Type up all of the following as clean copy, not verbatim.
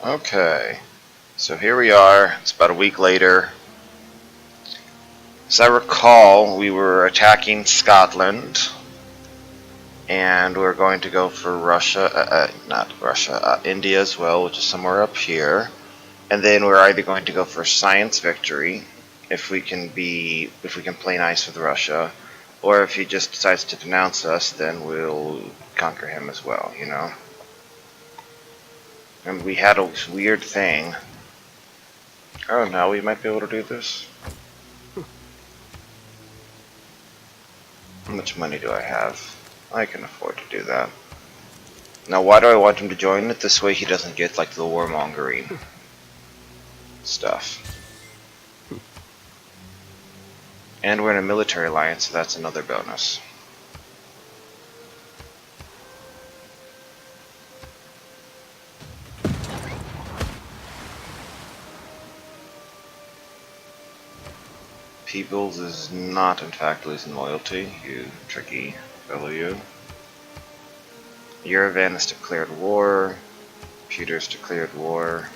Okay, so here we are. It's about a week later. As I recall, we were attacking Scotland, and we're going to go for Russia, not Russia, India as well, which is somewhere up here. And then we're either going to go for science victory, if we can play nice with Russia, or if he just decides to denounce us, then we'll conquer him as well, you know? And we had a weird thing. Oh, now we might be able to do this. How much money do I have? I can afford to do that. Now, why do I want him to join it? This way he doesn't get, like, the warmongering stuff. And we're in a military alliance, so that's another bonus. Peoples is not, in fact, losing loyalty, you tricky fellow you. Yerevan has declared war. Peter's declared war.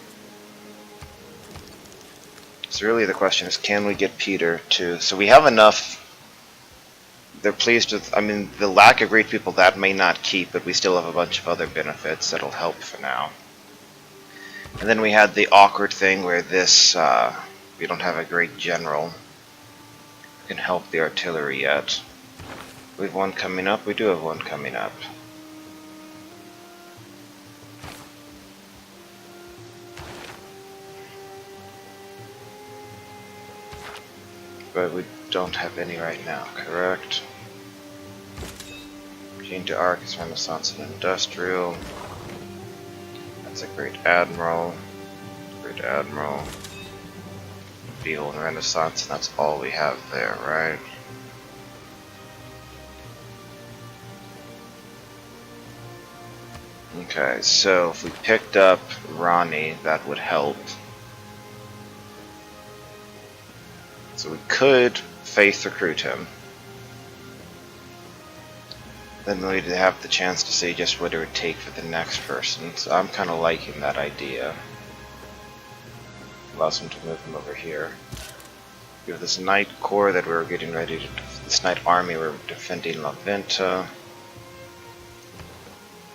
So really the question is, can we get Peter to... So we have enough... They're pleased with... I mean, the lack of great people, that may not keep, but we still have a bunch of other benefits that'll help for now. And then we had the awkward thing where this... we don't have a great general who can help the artillery yet. We have one coming up? We do have one coming up. But we don't have any right now, correct? Gene to Arc is Renaissance and Industrial. That's a Great Admiral. Great Admiral. Deal and Renaissance, and that's all we have there, right? Okay, so if we picked up Ronnie, that would help. So we could faith recruit him. Then we'd have the chance to see just what it would take for the next person. So I'm kind of liking that idea. Allows him to move him over here. We have this Knight Corps that we're getting ready to... This Knight Army we're defending La Venta.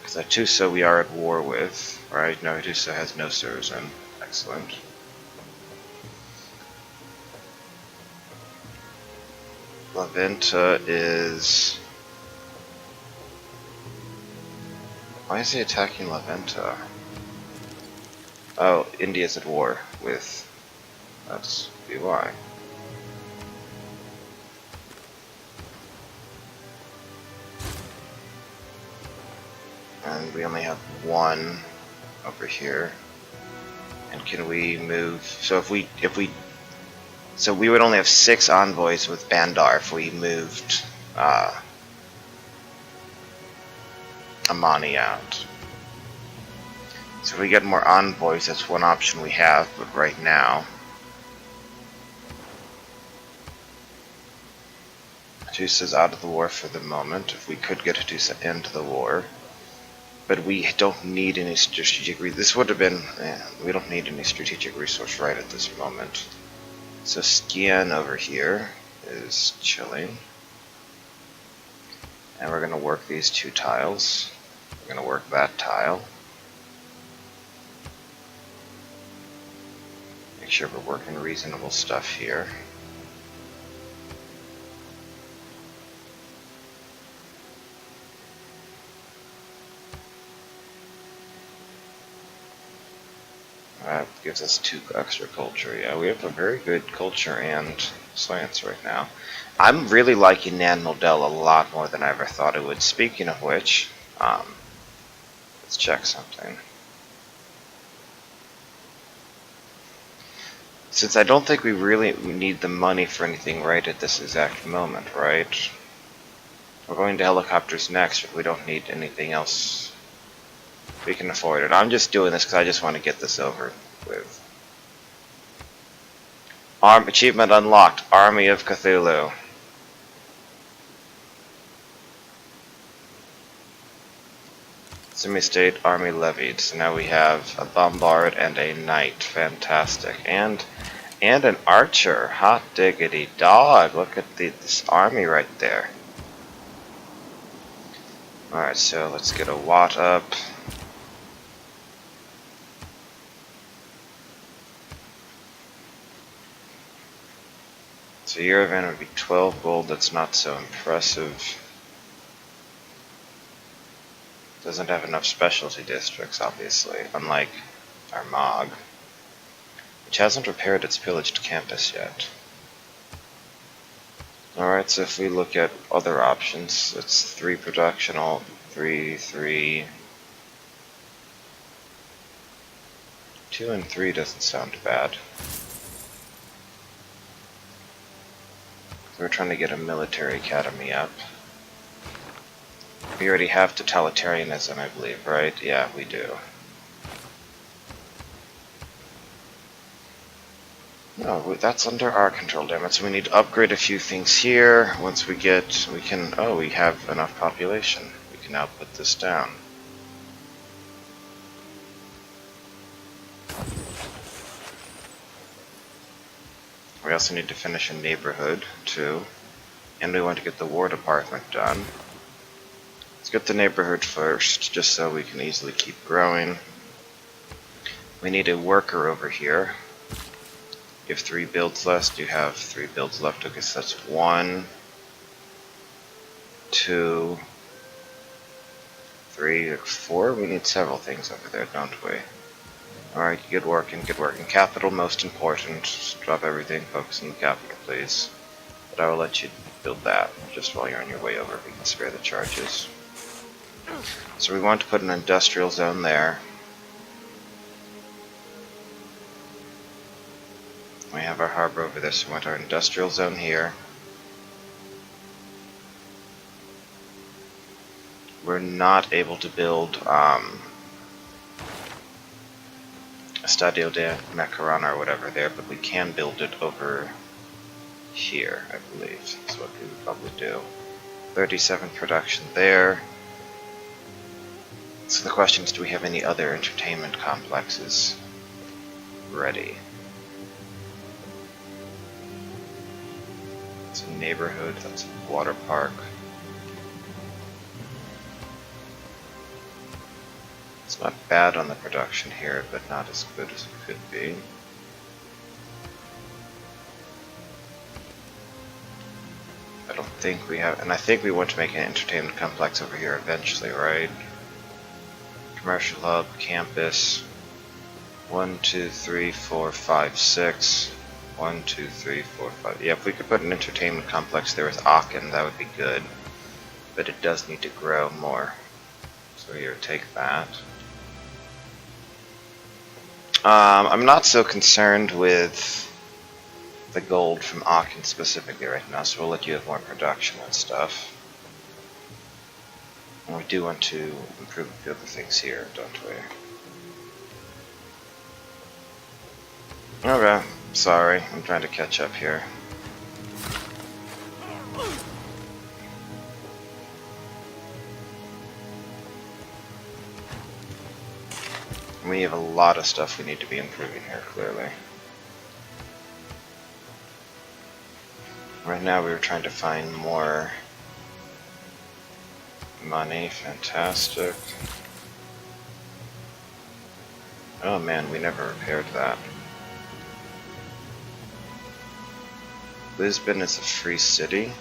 Because Atusa we are at war with, right? No, Atusa has no Surzan. Excellent. La Venta is... Why is he attacking La Venta? Oh, India's at war with... That's why. And we only have one over here. And can we move... So if we... So we would only have 6 envoys with Bandar if we moved Amani out. So if we get more envoys, that's one option we have, but right now... Atusa's out of the war for the moment. If we could get Atusa into the war. But we don't need any strategic... This would have been... we don't need any strategic resource right at this moment. So Skian over here is chilling. And we're going to work these 2 tiles. We're going to work that tile. Make sure we're working reasonable stuff here. That gives us 2 extra culture. Yeah, we have a very good culture and science right now. I'm really liking Nan Modell a lot more than I ever thought it would. Speaking of which, let's check something. Since I don't think we really need the money for anything right at this exact moment, right? We're going to helicopters next, but we don't need anything else. We can afford it. I'm just doing this because I just want to get this over with. Achievement unlocked. Army of Semi-state army levied. So now we have a bombard and a knight. Fantastic. And an archer. Hot diggity dog. Look at this army right there. Alright, so let's get a watt up. So your event would be 12 gold. That's not so impressive. Doesn't have enough specialty districts, obviously, unlike our MOG, which hasn't repaired its pillaged campus yet. Alright, so if we look at other options, it's 3 production, all 3, 3. 2 and 3 doesn't sound bad. We're trying to get a military academy up. We already have totalitarianism, I believe, right? Yeah, we do. No, that's under our control, damn it. So we need to upgrade a few things here. Once we get, we can, oh, we have enough population. We can now put this down. We also need to finish a neighborhood, too. And we want to get the war department done. Let's get the neighborhood first, just so we can easily keep growing. We need a worker over here. You have 3 builds left. You have 3 builds left. Okay, so that's 1, 2, 3, 4. We need several things over there, don't we? Alright, good working, good working. Capital, most important. Just drop everything, focus on the capital, please. But I will let you build that, just while you're on your way over. We can spare the charges. So we want to put an industrial zone there. We have our harbor over there, so we want our industrial zone here. We're not able to build Estadio de Macarona or whatever there, but we can build it over here, I believe. That's what we would probably do. 37 production there. So the question is, do we have any other entertainment complexes ready? It's a neighborhood, that's a water park. It's not bad on the production here, but not as good as it could be. I don't think we have, and I think we want to make an entertainment complex over here eventually, right? Commercial hub, campus. 1, 2, 3, 4, 5, 6. 1, 2, 3, 4, 5. Yeah, if we could put an entertainment complex there with Aachen, that would be good. But it does need to grow more. So here, take that. I'm not so concerned with the gold from Aachen specifically right now, so we'll let you have more production and stuff. And we do want to improve a few other things here, don't we? Okay, sorry, I'm trying to catch up here. We have a lot of stuff we need to be improving here, clearly. Right now we were trying to find more money. Fantastic. Oh man, we never repaired that. Lisbon is a free city.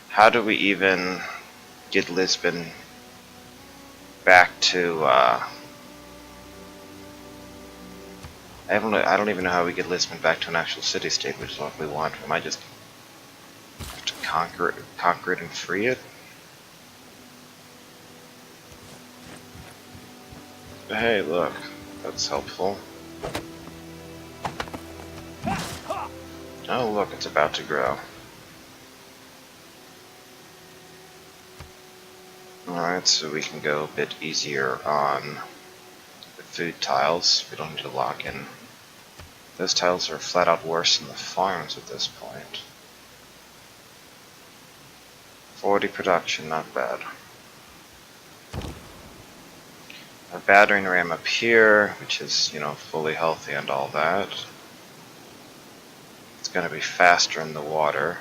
How do we even get Lisbon back to, I don't even know how we get Lisbon back to an actual city-state, which is what we want. We might just have to conquer it and free it. But hey, look, that's helpful. Oh look, it's about to grow. Alright, so we can go a bit easier on the food tiles. We don't need to lock in Those tiles are flat out worse than the farms at this point. 40 production, not bad. A battering ram up here, which is, you know, fully healthy and all that. It's going to be faster in the water.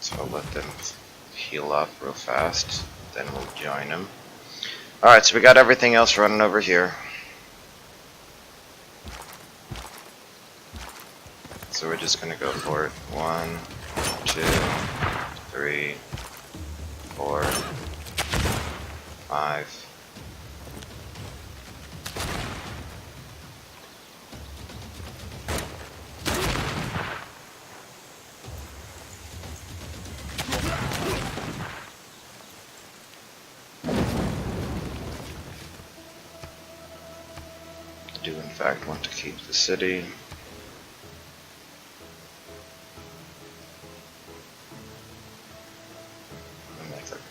So I'll let them heal up real fast, then we'll join them. Alright, so we got everything else running over here. So we're just going to go for it. 1, 2, 3, 4, 5. I do in fact want to keep the city.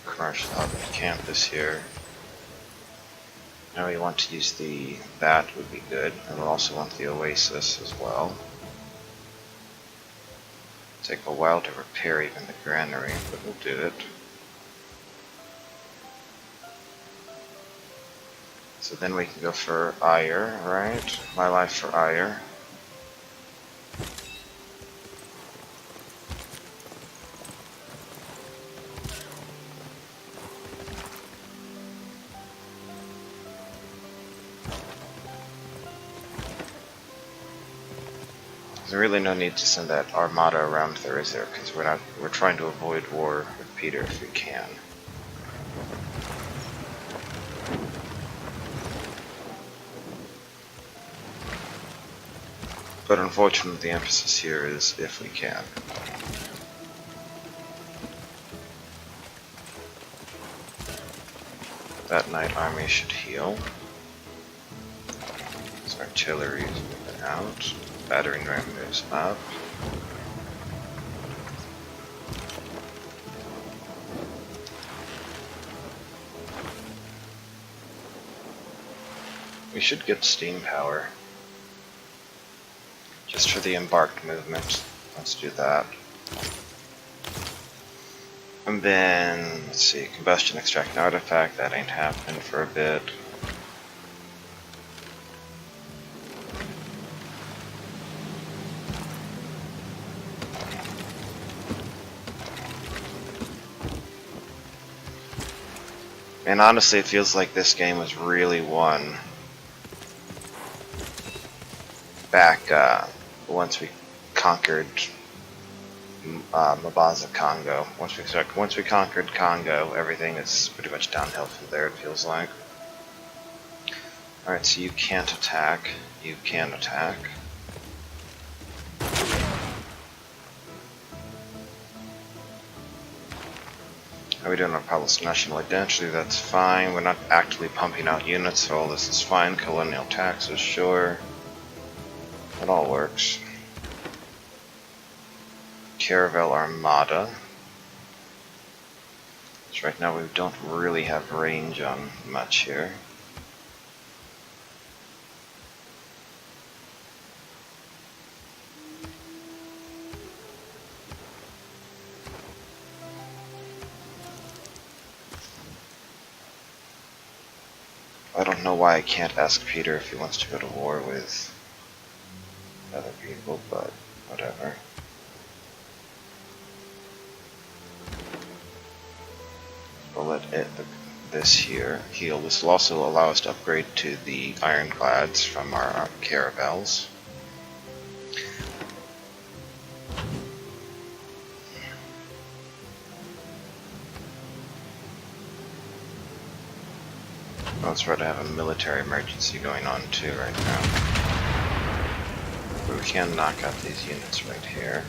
Commercial hub and campus here. Now we want to use that would be good, and we'll also want the oasis as well. Take a while to repair even the granary, but we'll do it. So then we can go for ire, right? My life for ire. There's really no need to send that armada around there, is there? Because we're trying to avoid war with Peter if we can. But unfortunately the emphasis here is if we can. That knight army should heal. So artillery is moving out. Battering ram moves up. We should get steam power. Just for the embarked movement. Let's do that. And then, let's see, combustion extract an artifact. That ain't happened for a bit. And honestly, it feels like this game was really won back once we conquered Mabaza Congo. Once we conquered Congo, everything is pretty much downhill from there, it feels like. Alright, so you can't attack. You can attack. How are we doing on Palace National Identity? That's fine. We're not actively pumping out units, so all this is fine. Colonial taxes, sure. It all works. Caravel Armada. So right now we don't really have range on much here. I don't know why I can't ask Peter if he wants to go to war with other people, but whatever. We'll let this here heal. This will also allow us to upgrade to the ironclads from our caravels. Let's try to have a military emergency going on too right now. But we can knock out these units right here.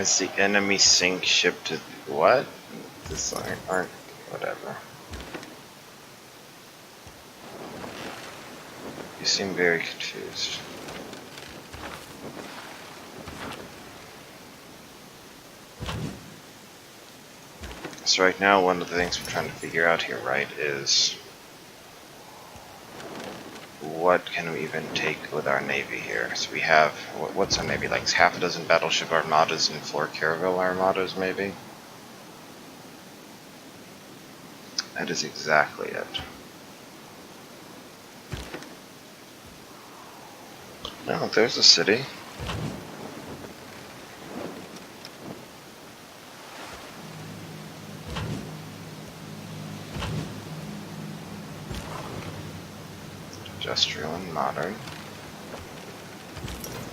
Is the enemy sink ship to what? This aren't whatever. You seem very confused. So right now, one of the things we're trying to figure out here, right, is what can we even take with our navy here? So we have, what's our navy, like half a dozen battleship armadas and 4 caravel armadas, maybe? That is exactly it. No, there's a city. Industrial and modern.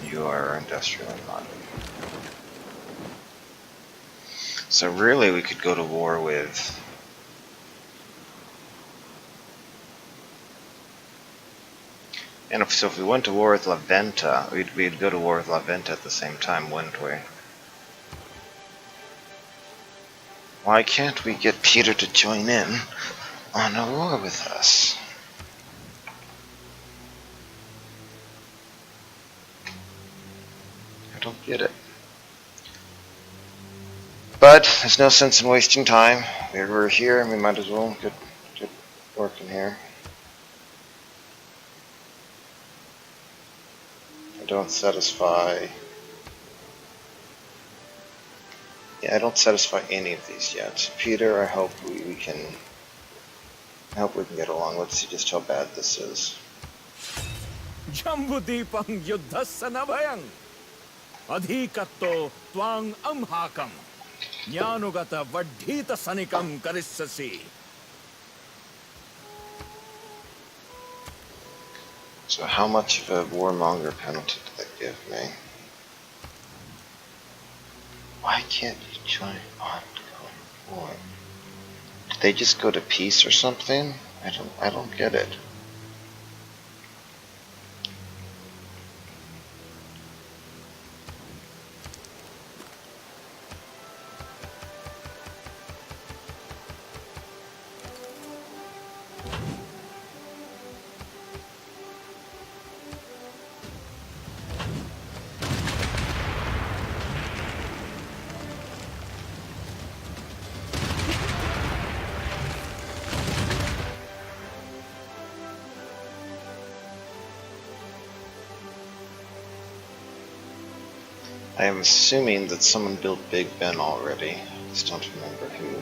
You are industrial and modern. So really we could go to war with... And if we went to war with La Venta, we'd go to war with La Venta at the same time, wouldn't we? Why can't we get Peter to join in on a war with us? I don't get it. But there's no sense in wasting time. We're here, and we might as well get working here. I don't satisfy... Yeah, I don't satisfy any of these yet. Peter, I hope we can... I hope we can get along. Let's see just how bad this is. Jambudipang yuddhasanabhayang adhikatto twang amhakam jnanugata vadhita sanikam karissasi. So how much of a warmonger penalty did that give me? Why can't you join ongoing war? Did they just go to peace or something? I don't get it. I am assuming that someone built Big Ben already. I just don't remember who.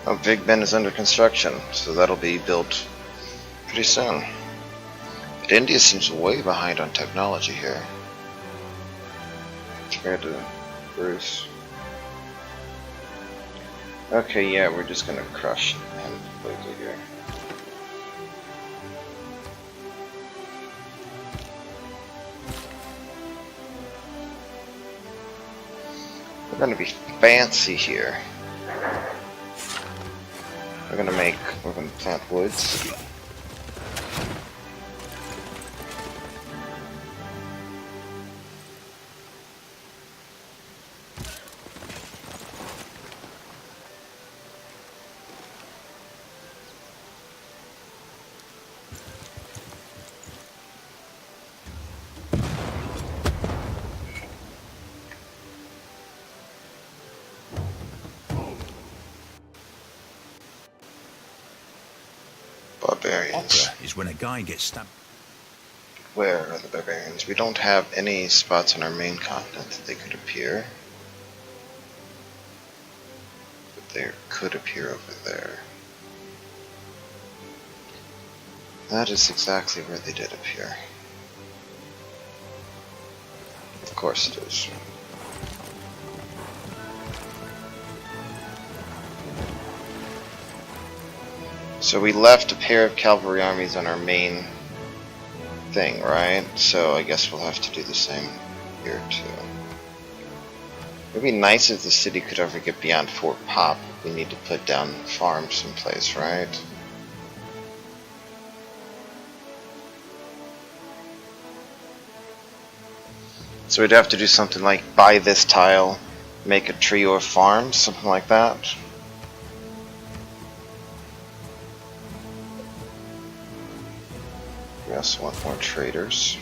Oh, Big Ben is under construction, so that'll be built pretty soon. But India seems way behind on technology here compared to Bruce. Okay, yeah, we're just gonna crush him completely here. We're gonna be fancy here. We're gonna plant woods. Barbarians. Opera is when a guy gets stabbed. Where are the barbarians? We don't have any spots on our main continent that they could appear. But they could appear over there. That is exactly where they did appear. Of course it is. So we left a pair of cavalry armies on our main thing, right? So I guess we'll have to do the same here too. It'd be nice if the city could ever get beyond Fort Pop. We need to put down farms someplace, right? So we'd have to do something like buy this tile, make a tree or farm, something like that. We also want more traders.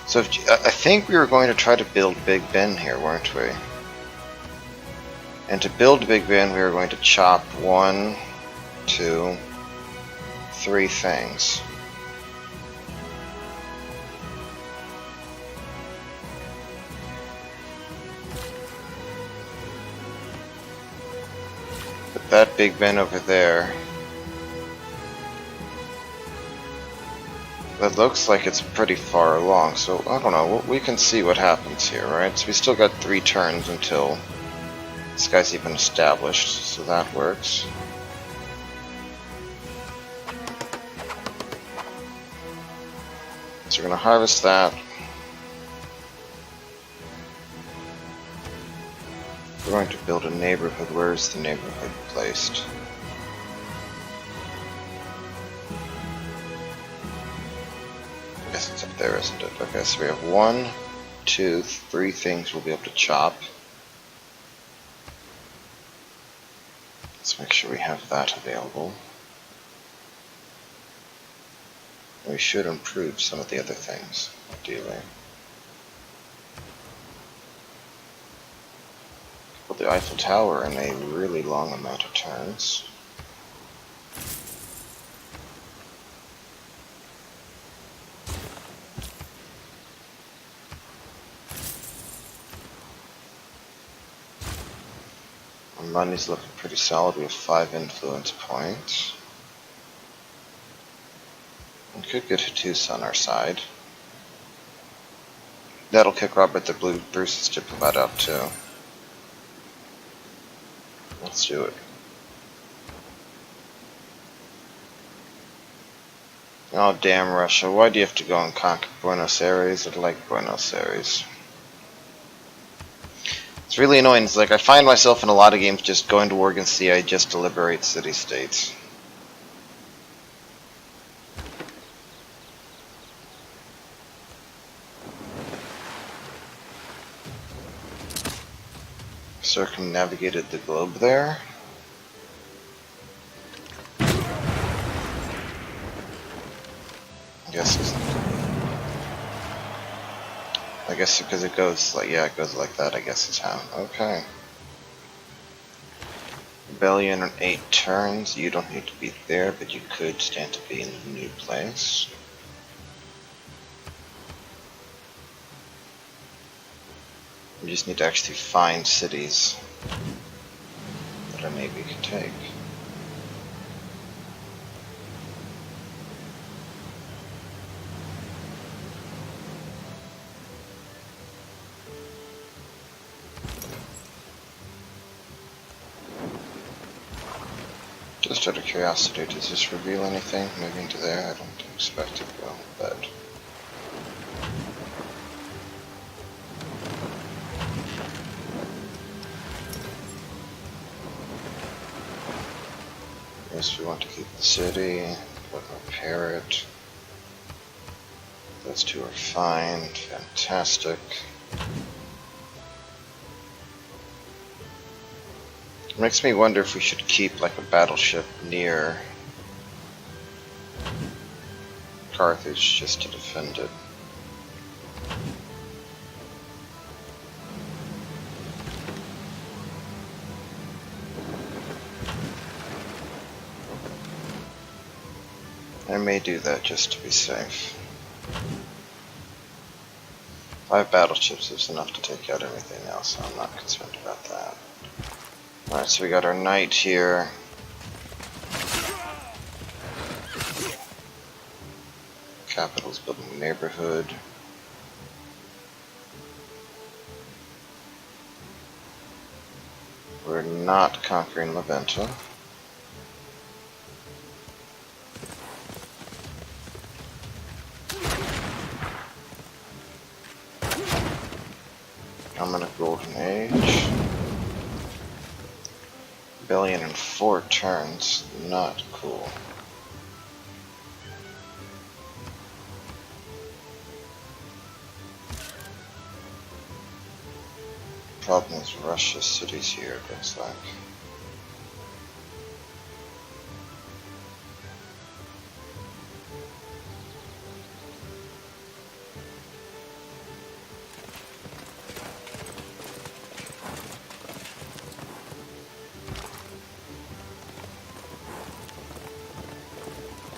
So I think we were going to try to build Big Ben here, weren't we? And to build Big Ben, we were going to chop 1, 2, 3 things. But that Big Ben over there, that looks like it's pretty far along, so I don't know, we can see what happens here, right? So we still got 3 turns until this guy's even established, so that works. So we're going to harvest that. We're going to build a neighborhood. Where is the neighborhood placed? I guess it's up there, isn't it? Okay, so we have 1, 2, 3 things we'll be able to chop. Let's make sure we have that available. We should improve some of the other things, ideally. Build the Eiffel Tower in a really long amount of turns. Our money's looking pretty solid. We have 5 influence points. We could get Hattus on our side. That'll kick Robert the Blue Bruce's diplomat up too. Let's do it. Oh damn Russia, why do you have to go and conquer Buenos Aires? I like Buenos Aires. It's really annoying. It's like I find myself in a lot of games just going to war against the AI just to liberate city-states. Circumnavigated the globe there. I guess because it goes like, yeah, it goes like that, I guess is how. Okay. Rebellion on 8 turns. You don't need to be there, but you could stand to be in a new place. We just need to actually find cities that a navy can take. Just out of curiosity, does this reveal anything moving to there? I don't expect it will, but... Yes, we want to keep the city, but repair it. Those 2 are fine, fantastic. It makes me wonder if we should keep like a battleship near Carthage just to defend it. I may do that just to be safe. 5 battleships is enough to take out everything else, so I'm not concerned about that. Alright, so we got our knight here. Capital's building a neighborhood. We're not conquering Leventa. I'm in a golden age. Rebellion in 4 turns, not cool. problem is Russia's cities here, it looks like.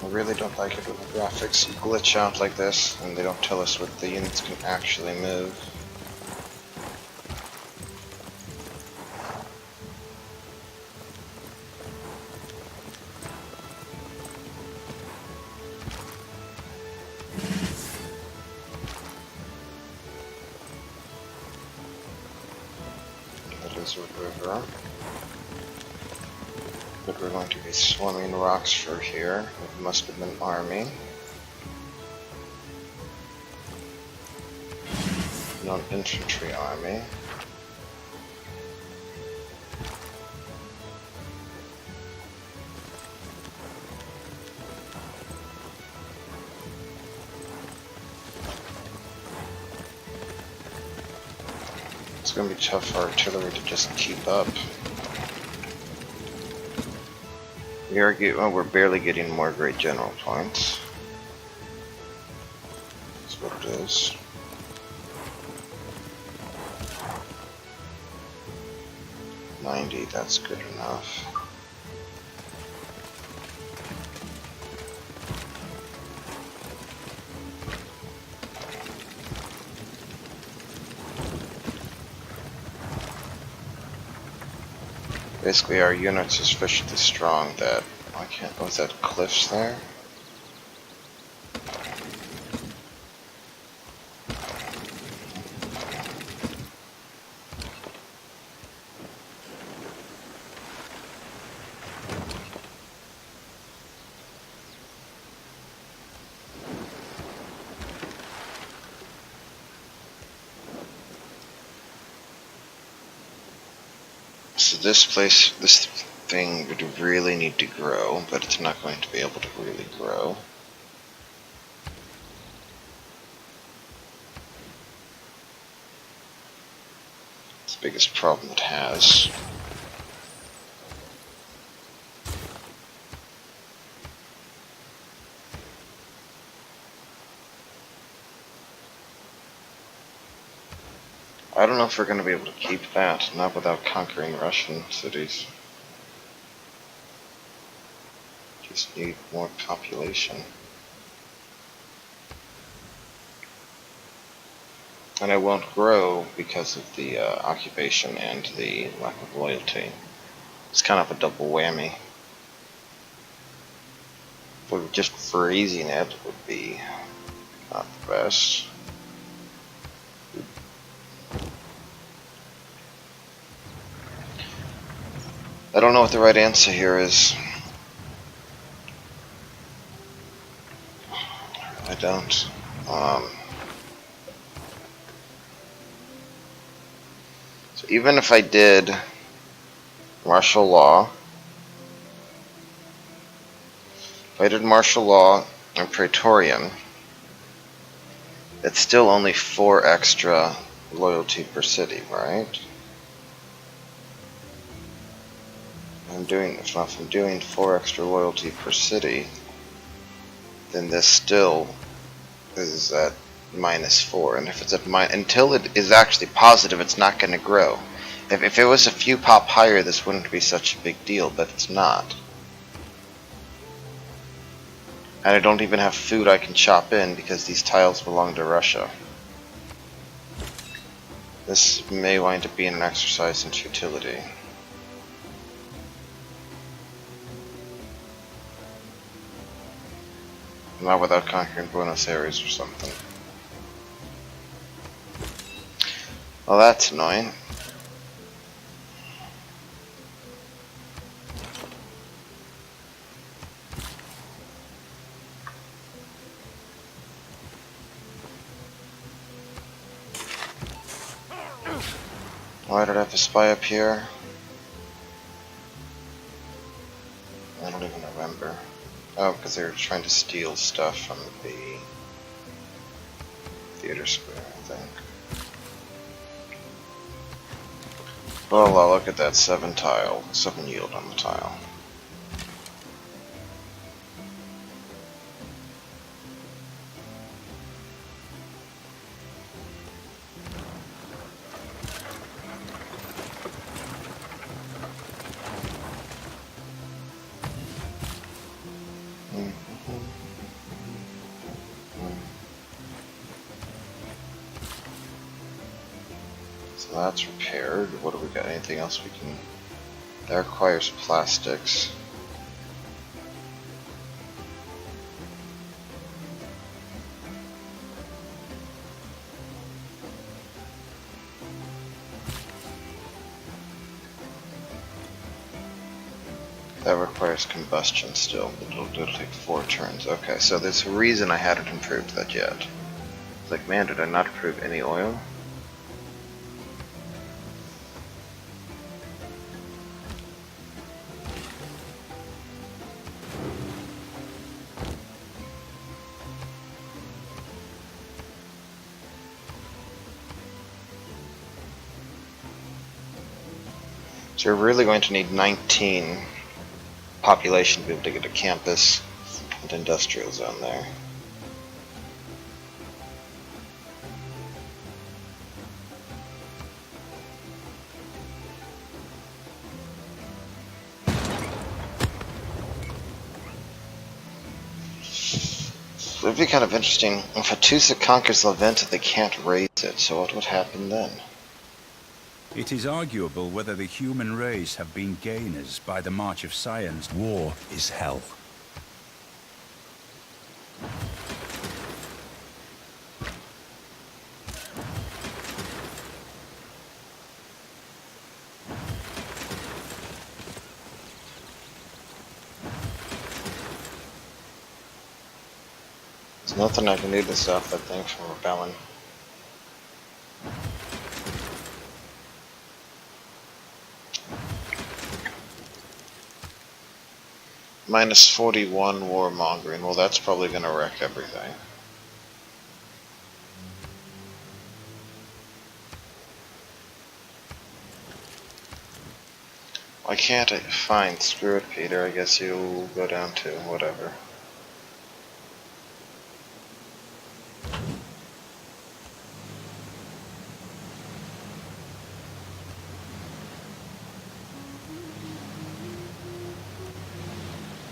I really don't like it when the graphics glitch out like this and they don't tell us what the units can actually move. That is a river. But we're going to be swarming Roxford here. It must have been an army. Not an infantry army. It's going to be tough for artillery to just keep up. We're barely getting more great general points. That's what it is. $90, that's good enough. Basically, our units are sufficiently strong that I can't. Was that cliffs there? So this thing would really need to grow, but it's not going to be able to really grow. It's the biggest problem it has. I don't know if we're going to be able to keep that, not without conquering Russian cities. Just need more population. And I won't grow because of the occupation and the lack of loyalty. It's kind of a double whammy. But just freezing it would be not the best. I don't know what the right answer here is. I don't. So even if I did martial law, if I did martial law and praetorian, it's still only 4 extra loyalty per city, right? If I'm doing 4 extra loyalty per city, then this still is at -4, and if it's at until it is actually positive, it's not going to grow. If it was a few pop higher, this wouldn't be such a big deal, but it's not. And I don't even have food I can chop in because these tiles belong to Russia. This may wind up being an exercise in futility. Not without conquering Buenos Aires or something. Well, that's annoying. Why did I have a spy up here? I don't even remember. Oh, because they were trying to steal stuff from the theater square, I think. Well, look at that 7 tile, 7 yield on the tile. So that's repaired. What do we got? Anything else we can... That requires plastics. That requires combustion still, but it'll take 4 turns. Okay, so there's a reason I hadn't improved that yet. It's like, man, did I not improve any oil? So you're really going to need 19 population to be able to get a campus and industrial zone there. It would be kind of interesting if Hattusa conquers Leventa, they can't raise it, so what would happen then? It is arguable whether the human race have been gainers by the march of science. War is hell. There's nothing I can do to stop that thing from rebelling. Minus 41 warmongering. Well, that's probably going to wreck everything. Why can't I find? Screw it, Peter. I guess you'll go down to whatever.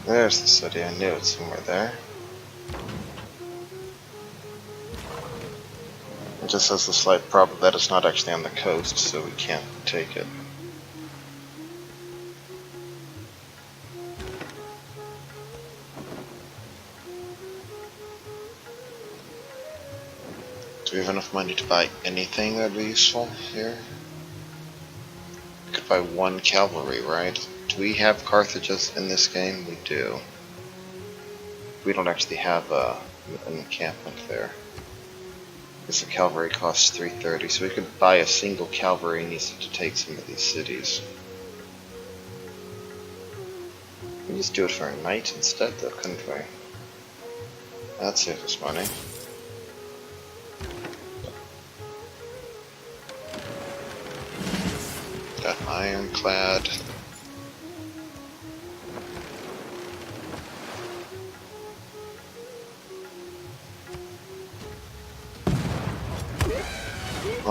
There's the city. I knew it's somewhere there. It just has the slight problem that it's not actually on the coast, so we can't take it. Do we have enough money to buy anything that would be useful here? We could buy 1 cavalry, right? Do we have Carthages in this game? We do. We don't actually have an encampment there. Because the cavalry costs 330, so we could buy a single cavalry and use it to take some of these cities. We just do it for a knight instead, though, couldn't we? That'd save us money. Got ironclad.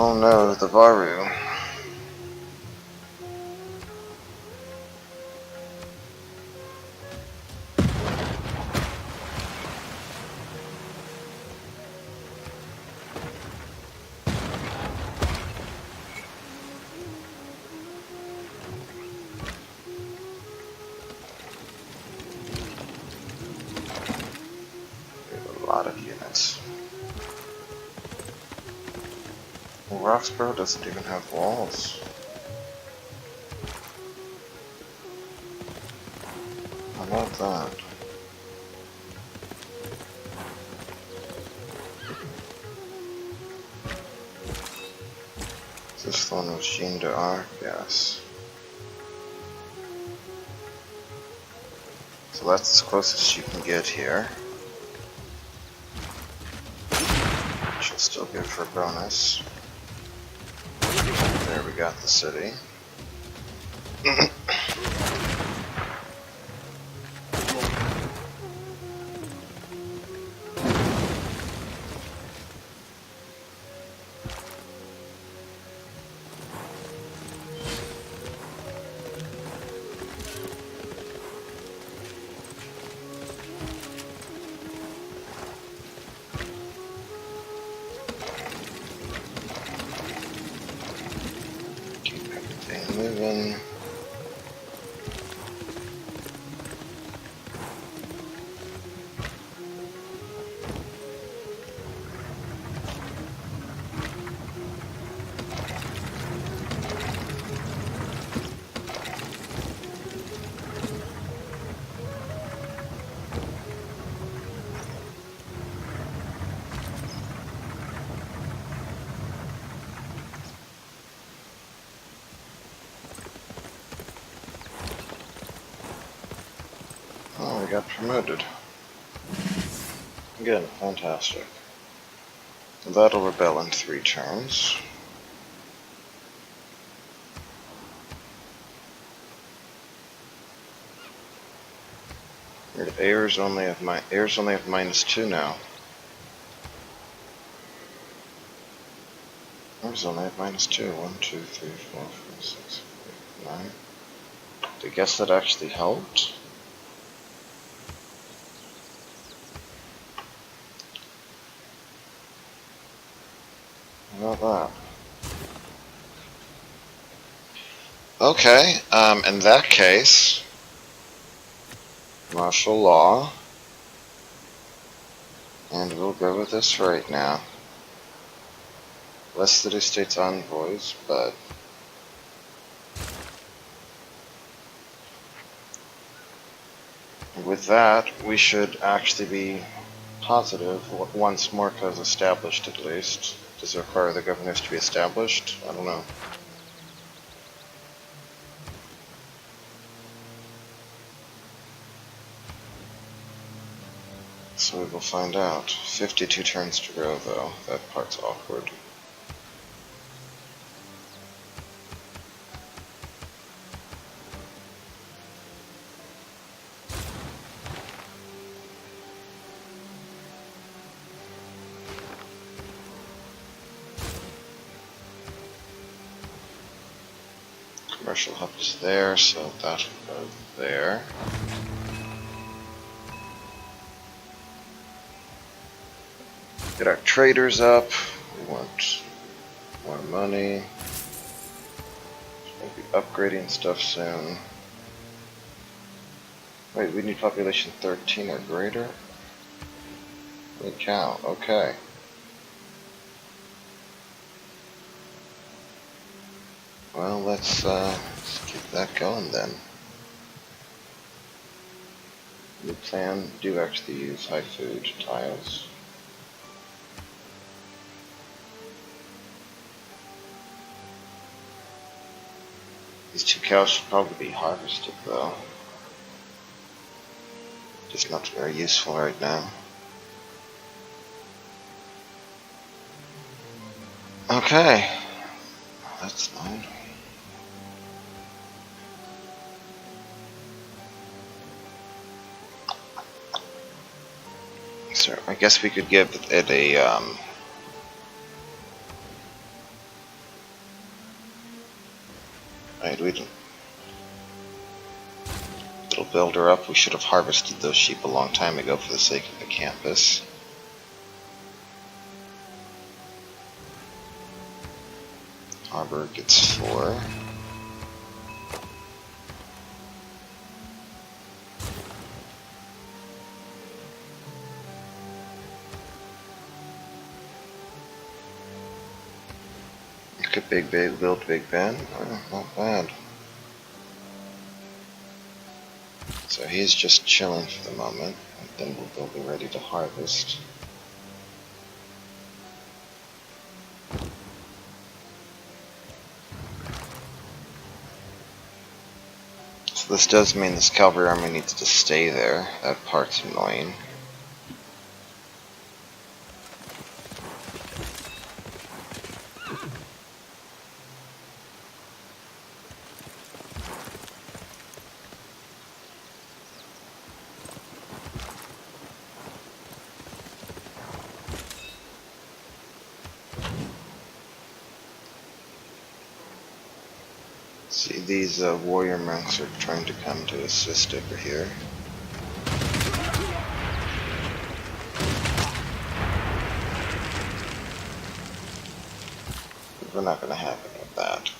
Oh no, the Varu. A lot of units. Well, Roxborough doesn't even have walls. How about that? This one was Jean d'Arc, yes. So that's as close as you can get here. Which will still give for a bonus. There we got the city. Keep everything moving. Oh, we got promoted. Again, fantastic. That'll rebel in 3 turns. Heirs only have -2 now. Heirs only have -2. 1, 2, 3, 4, 5, 6, 7, 8, 9. I guess that actually helped. How about that? Okay, in that case, martial law, and we'll go with this right now. Less city states envoys, but with that, we should actually be positive once Morka is established at least. Does it require the governors to be established? I don't know. So we will find out. 52 turns to go though. That part's awkward. Commercial hub is there, so that will go there. Get our traders up. We want more money. We'll be upgrading stuff soon. Wait, we need population 13 or greater? Holy cow, okay. Well, let's keep that going then. We do actually use high food tiles. These 2 cows should probably be harvested though. Just not very useful right now. Okay. That's fine. So I guess we could give it a right, it'll build her up. We should have harvested those sheep a long time ago for the sake of the campus. Harbor gets 4. Look at build Big Ben. Oh, not bad. So he's just chilling for the moment, and then we'll be ready to harvest. So this does mean this cavalry army needs to stay there. That part's annoying. See, these warrior monks are trying to come to assist over here. We're not going to have any of that.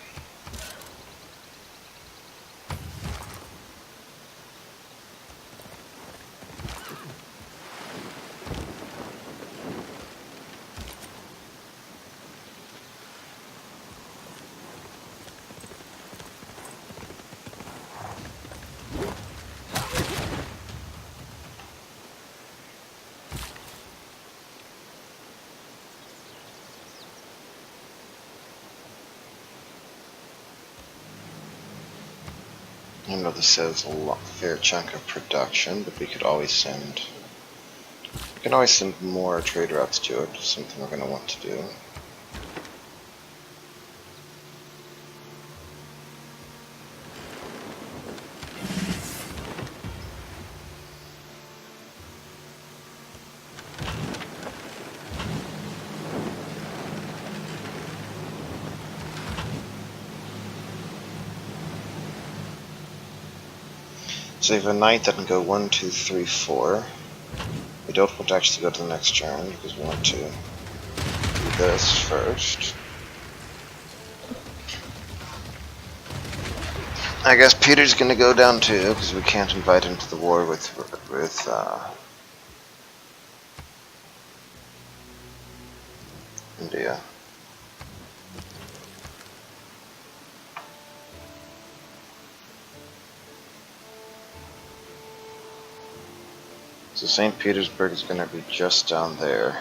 I know this says a fair chunk of production, but we can always send more trade routes to it. Something we're going to want to do. So you have a knight that can go 1, 2, 3, 4. We don't want to actually go to the next turn because we want to do this first. I guess Peter's going to go down too because we can't invite him to the war with India. So St. Petersburg is going to be just down there.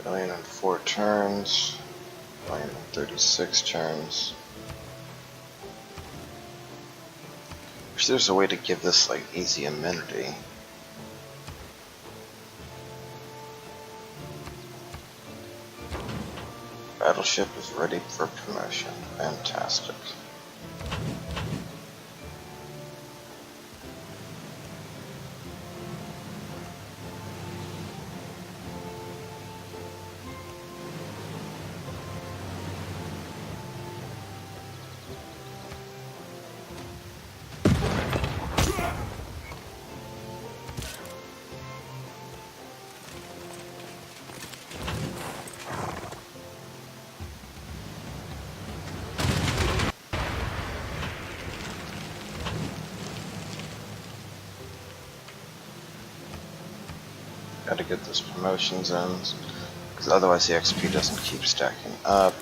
Billion in 4 turns, billion in 36 turns. Wish there's a way to give this like easy amenity. Battleship is ready for promotion. Fantastic. Gotta get those promotions in, because otherwise the XP doesn't keep stacking up.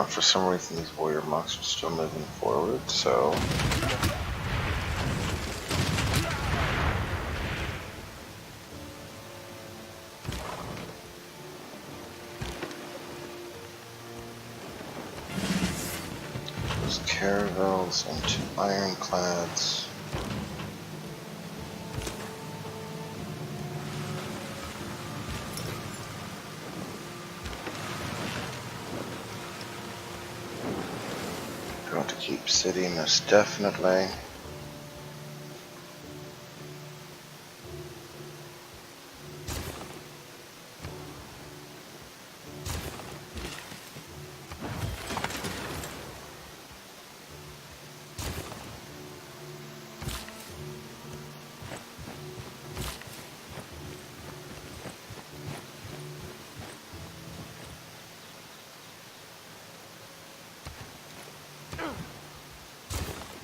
For some reason these warrior monks are still moving forward, so... caravels into ironclads. Going to keep city, most definitely.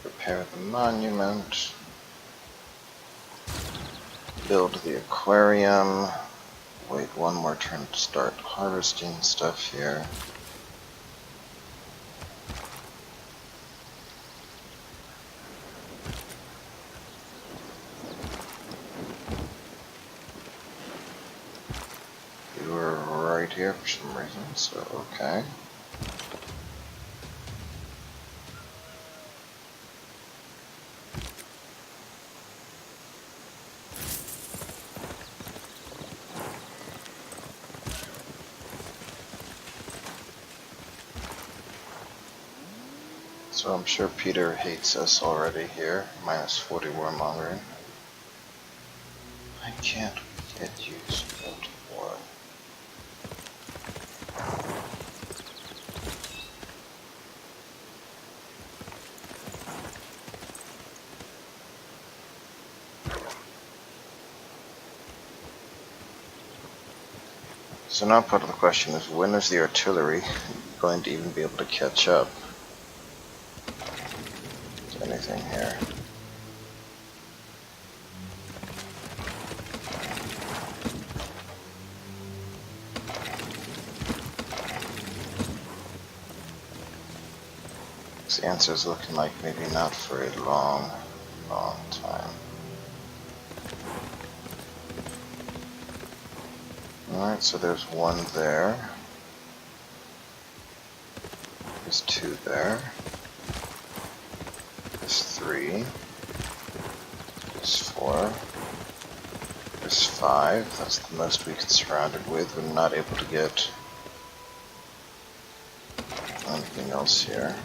Repair the monument, build the aquarium, wait one more turn to start harvesting stuff here. here for some reason, so okay. So I'm sure Peter hates us already here. Minus 40 warmongering. I can't get used to war. So now part of the question is, when is the artillery going to even be able to catch up to anything here? The answer is looking like maybe not for a long, long time. Alright, so there's one there. There's two there. There's three. There's four. There's five. That's the most we get surrounded with. We're not able to get anything else here.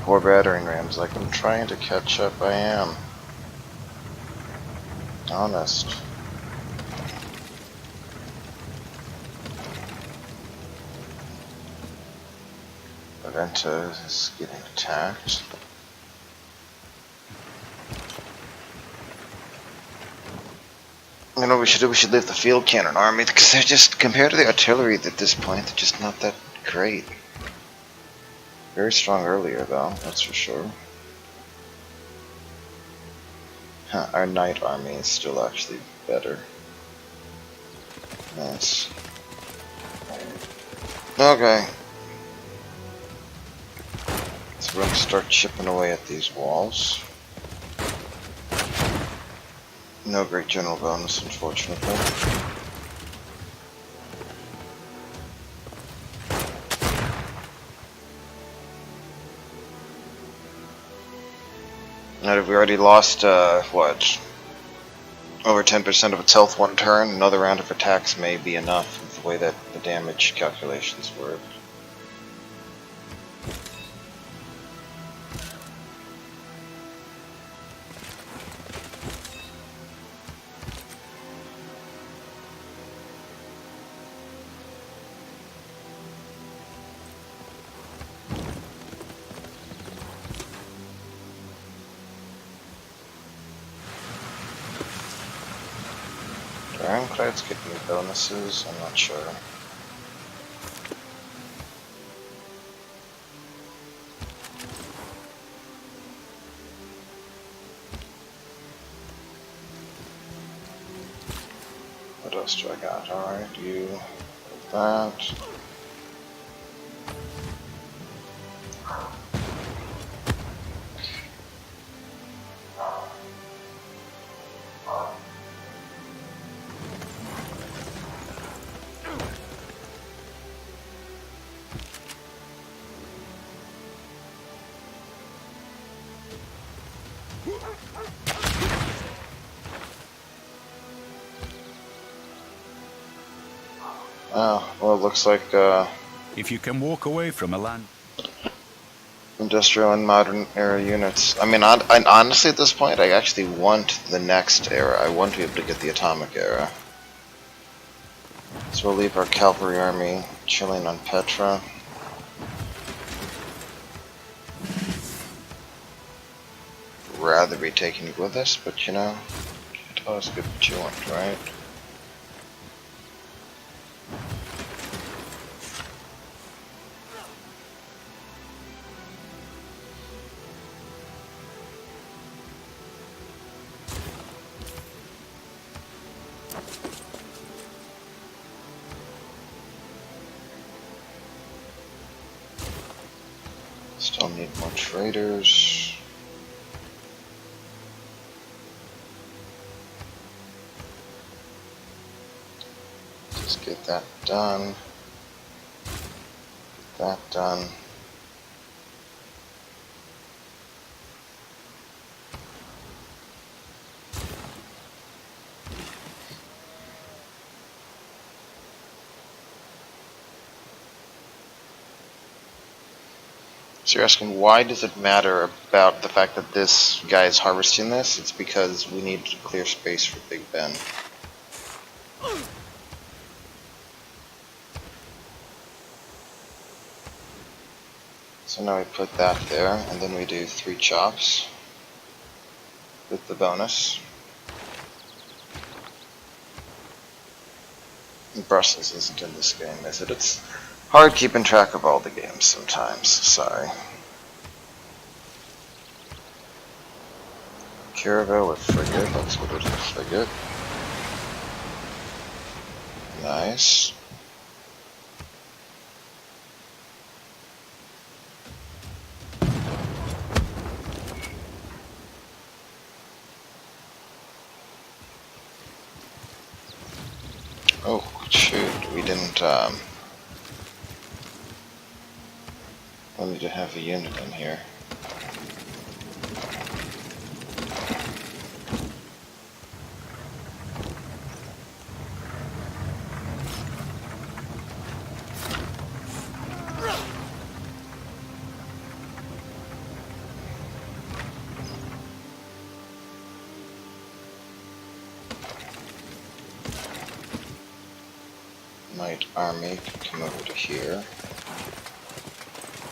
Poor battering rams, like I'm trying to catch up, I am. Honest. Aventa is getting attacked. You know what we should do? We should leave the field cannon army, because they're just, compared to the artillery at this point, they're just not that great. Very strong earlier though, that's for sure. Huh, our knight army is still actually better. Nice. Okay. So we're going to start chipping away at these walls. No great general bonus, unfortunately. Now, we already lost, what? Over 10% of its health one turn. Another round of attacks may be enough with the way that the damage calculations work. Ironclads get new bonuses? I'm not sure. What else do I got? Alright, you that. Oh, well, it looks like If you can walk away from a land... industrial and modern era units. I mean, I honestly at this point, I actually want the next era. I want to be able to get the atomic era. So we'll leave our cavalry army chilling on Petra. Rather be taking it with us, but you know, can't always get what you want, right? Still need more traders. Get that done. That done. So you're asking, why does it matter about the fact that this guy is harvesting this? It's because we need to clear space for Big Ben. So now we put that there, and then we do 3 chops with the bonus. Brussels isn't in this game, is it? It's hard keeping track of all the games sometimes, sorry. Caravel with frigate, let's go to the frigate. Nice. Oh, shoot, we didn't, we need to have a unit in here. Knight army can come over to here.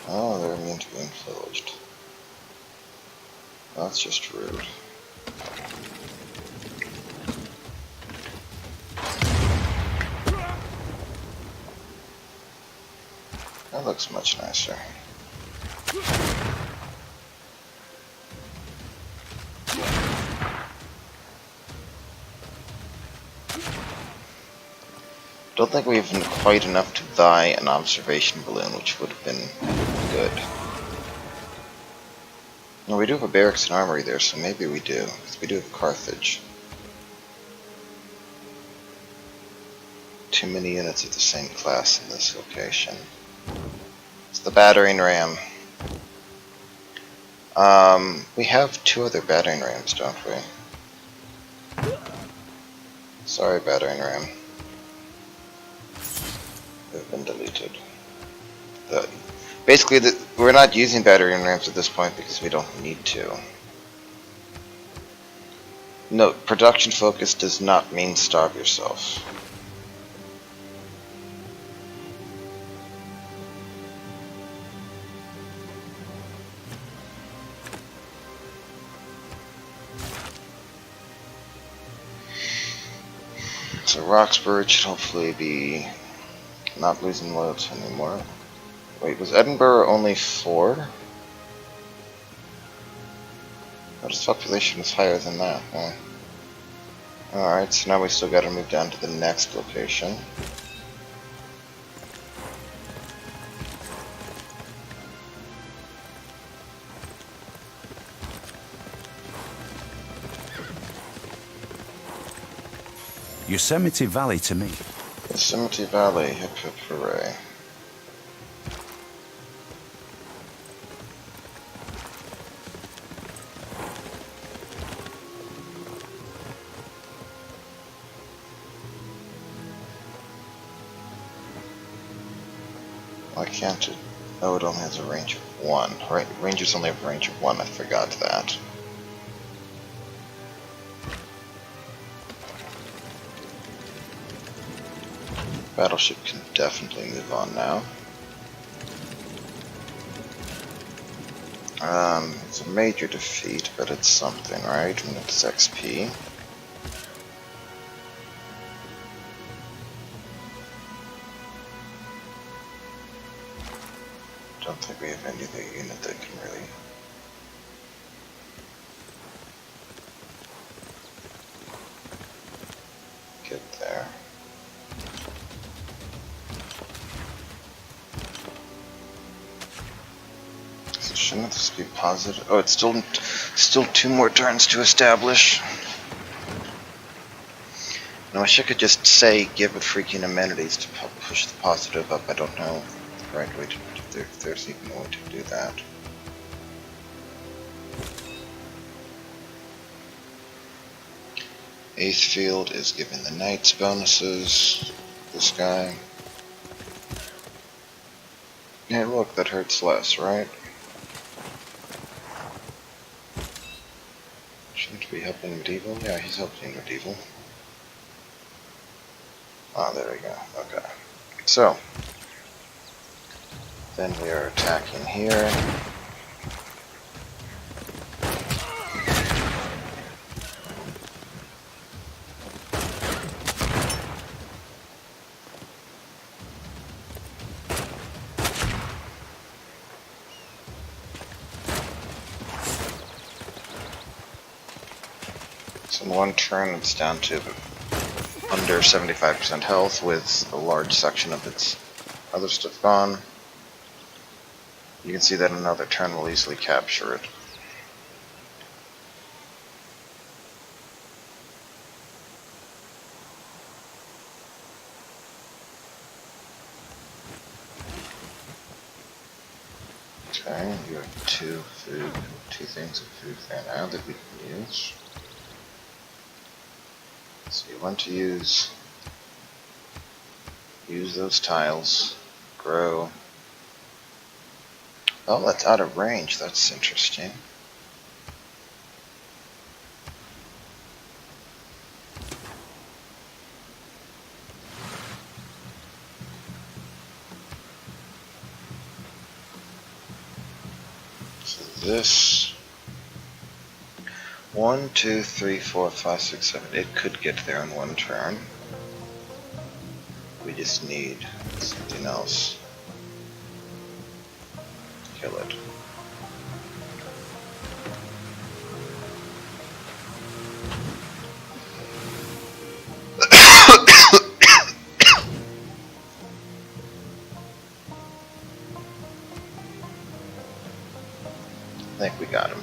Oh, they're immune to being pillaged. That's just rude. That looks much nicer. Don't think we have quite enough to buy an observation balloon, which would have been good. No, we do have a barracks and armory there, so maybe we do, because we do have Carthage. Too many units of the same class in this location. It's the battering ram. We have 2 other battering rams, don't we? Sorry, battering ram. They've been deleted. Basically, we're not using battering rams at this point because we don't need to. Note, production focus does not mean starve yourself. So Roxburgh should hopefully be not losing loads anymore. Wait, was Edinburgh only 4? But its population was higher than that, huh? Alright, so now we still gotta move down to the next location. Yosemite Valley to me. Yosemite Valley, hip hip hooray. Why can't it? Oh, it only has a range of 1. Right, Rangers only have a range of 1, I forgot that. Battleship can definitely move on now. It's a major defeat, but it's something, right? And it's XP. Don't think we have any other unit that can really... get there. So shouldn't this be positive? Oh, it's still 2 more turns to establish. I wish I could just say give it freaking amenities to push the positive up. I don't know the right way to, if there's even a way to do that. Eighth field is giving the knights bonuses. This guy. Hey, look, that hurts less, right? Shouldn't be helping medieval? Yeah, he's helping medieval. Ah, there we go. Okay. So, then we are attacking here. So in one turn it's down to under 75% health with a large section of its other stuff gone. You can see that another turn will easily capture it. Okay, you have two things of food there now that we can use. So you want to use those tiles, grow. Oh, that's out of range. That's interesting. So this 1, 2, 3, 4, 5, 6, 7. It could get there in one turn. We just need something else. Kill it. I think we got him.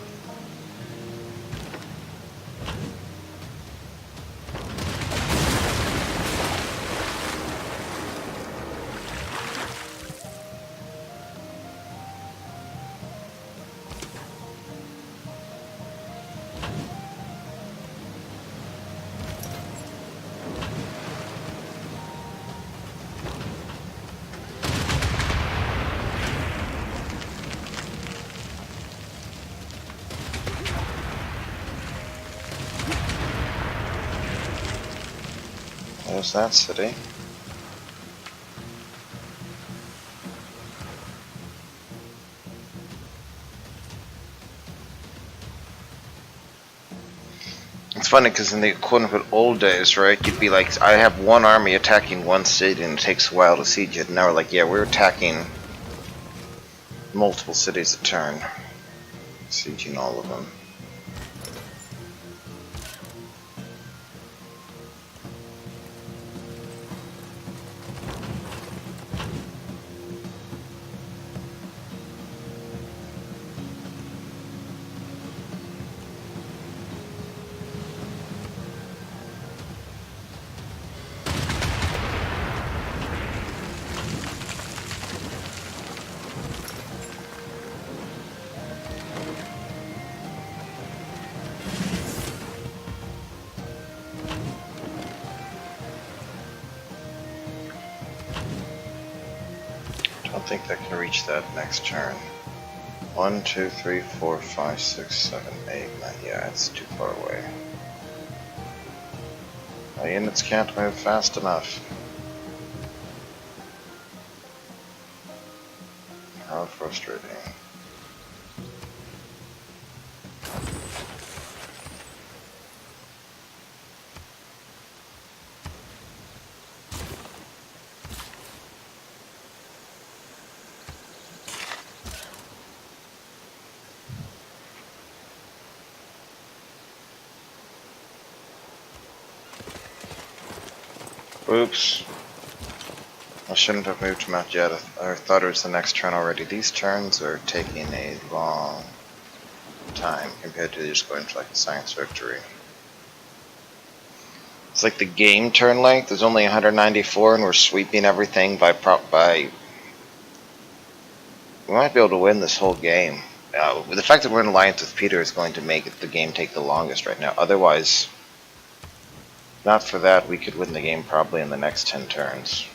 There's that city. It's funny because in the quote-unquote old days, right, you'd be like, I have one army attacking one city and it takes a while to siege it. And now we're like, yeah, we're attacking multiple cities a turn. Sieging all of them. I don't think that can reach that next turn. 1, 2, 3, 4, 5, 6, 7, 8, 9. Yeah, it's too far away. My units can't move fast enough. How frustrating. Oops. I shouldn't have moved him out yet. I thought it was the next turn already. These turns are taking a long time compared to just going for like a science victory. It's like the game turn length is only 194, and we're sweeping everything by. We might be able to win this whole game. The fact that we're in alliance with Peter is going to make the game take the longest right now. Otherwise, not for that, we could win the game probably in the next 10 turns.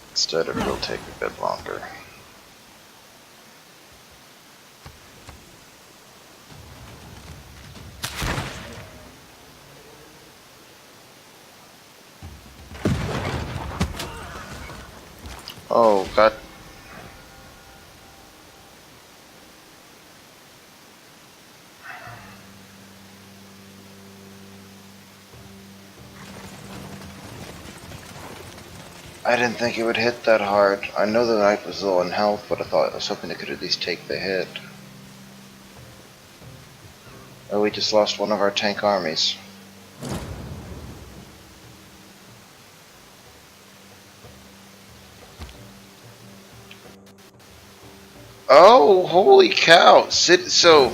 Instead, it will take a bit longer. Oh, God. I didn't think it would hit that hard. I know the knight was low in health, but I was hoping it could at least take the hit. Oh, we just lost one of our tank armies. Oh, holy cow! So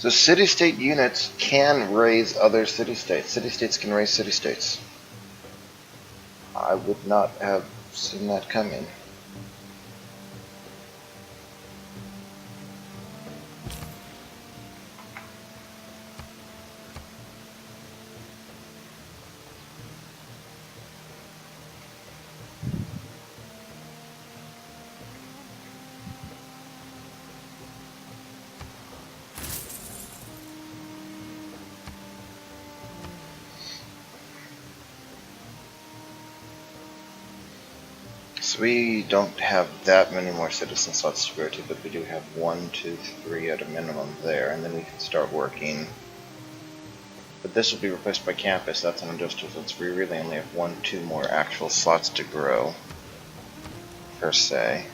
city-state units can raise other city-states. City-states can raise city-states. I would not have seen that coming. So we don't have that many more citizen slots to go to, but we do have 1, 2, 3 at a minimum there, and then we can start working. But this will be replaced by campus. That's an industrial, since we really only have 1, 2 more actual slots to grow, per se.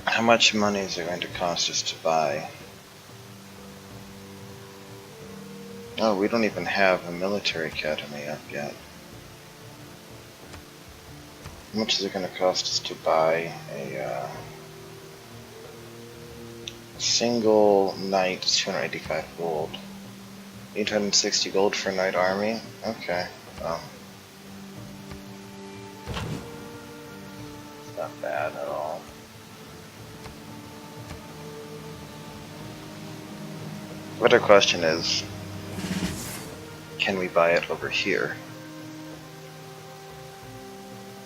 How much money is it going to cost us to buy? Oh, we don't even have a military academy up yet. How much is it going to cost us to buy a single knight? 285 gold. 860 gold for a knight army? Okay, well. It's not bad at all. The other question is, can we buy it over here?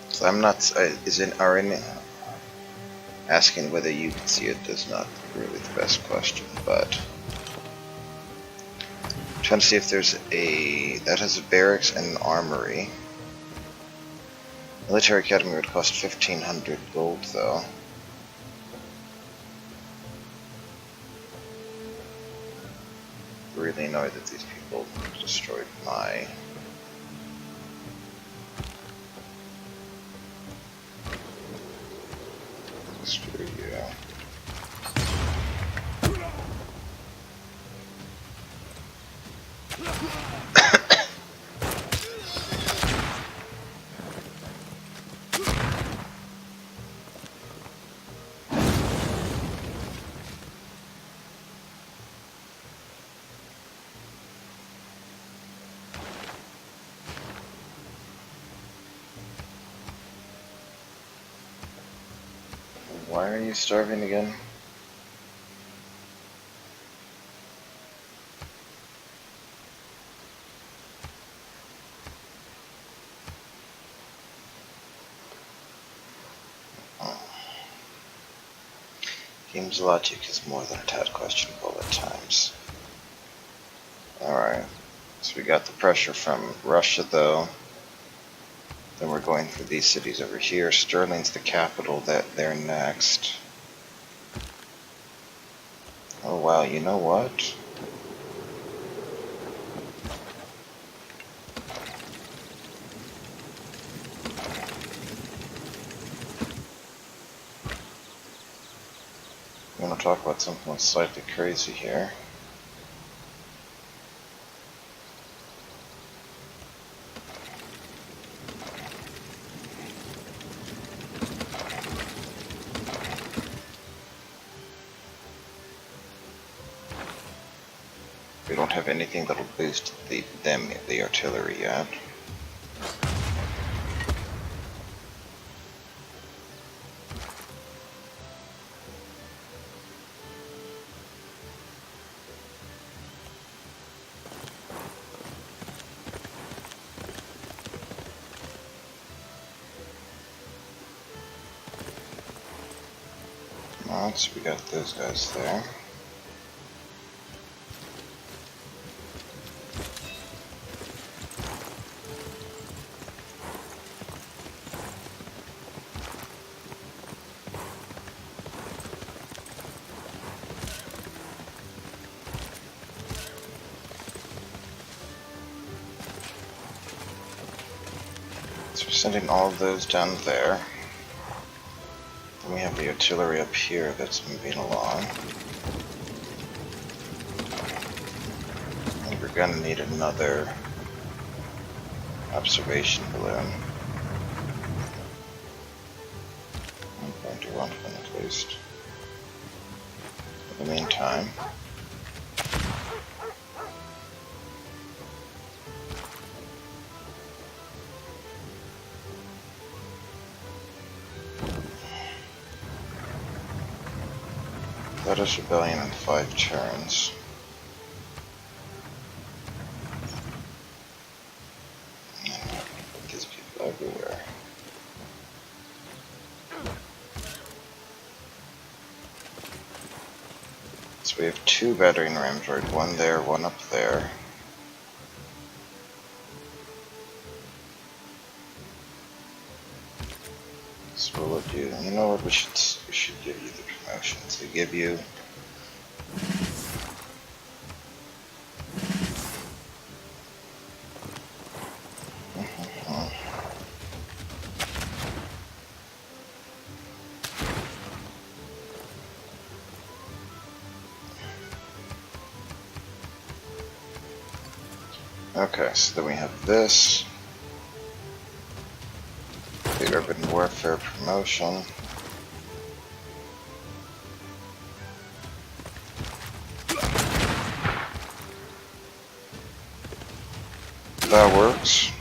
So I'm not, asking whether you can see it is not really the best question, but I'm trying to see if there's that has a barracks and an armory. Military academy would cost 1,500 gold though. Really annoyed that these people destroyed my screw you. Why are you starving again? Game's logic is more than a tad questionable at times. Alright, so we got the pressure from Russia though. Then we're going for these cities over here. Sterling's the capital, that they're next. Oh wow, you know what? I'm gonna talk about something slightly crazy here. We don't have anything that'll boost the artillery yet. Alright, so we got those guys there. So we're sending all of those down there. Then we have the artillery up here that's moving along. And we're gonna need another observation balloon. I'm going to want one at least. In the meantime, that is rebellion in 5 turns. These people everywhere. So we have 2 battering rams, right? One there, one up there. So we'll do. You know what? We should give you the promotions. We give you. Okay, so then we have this. The Urban Warfare promotion. That works.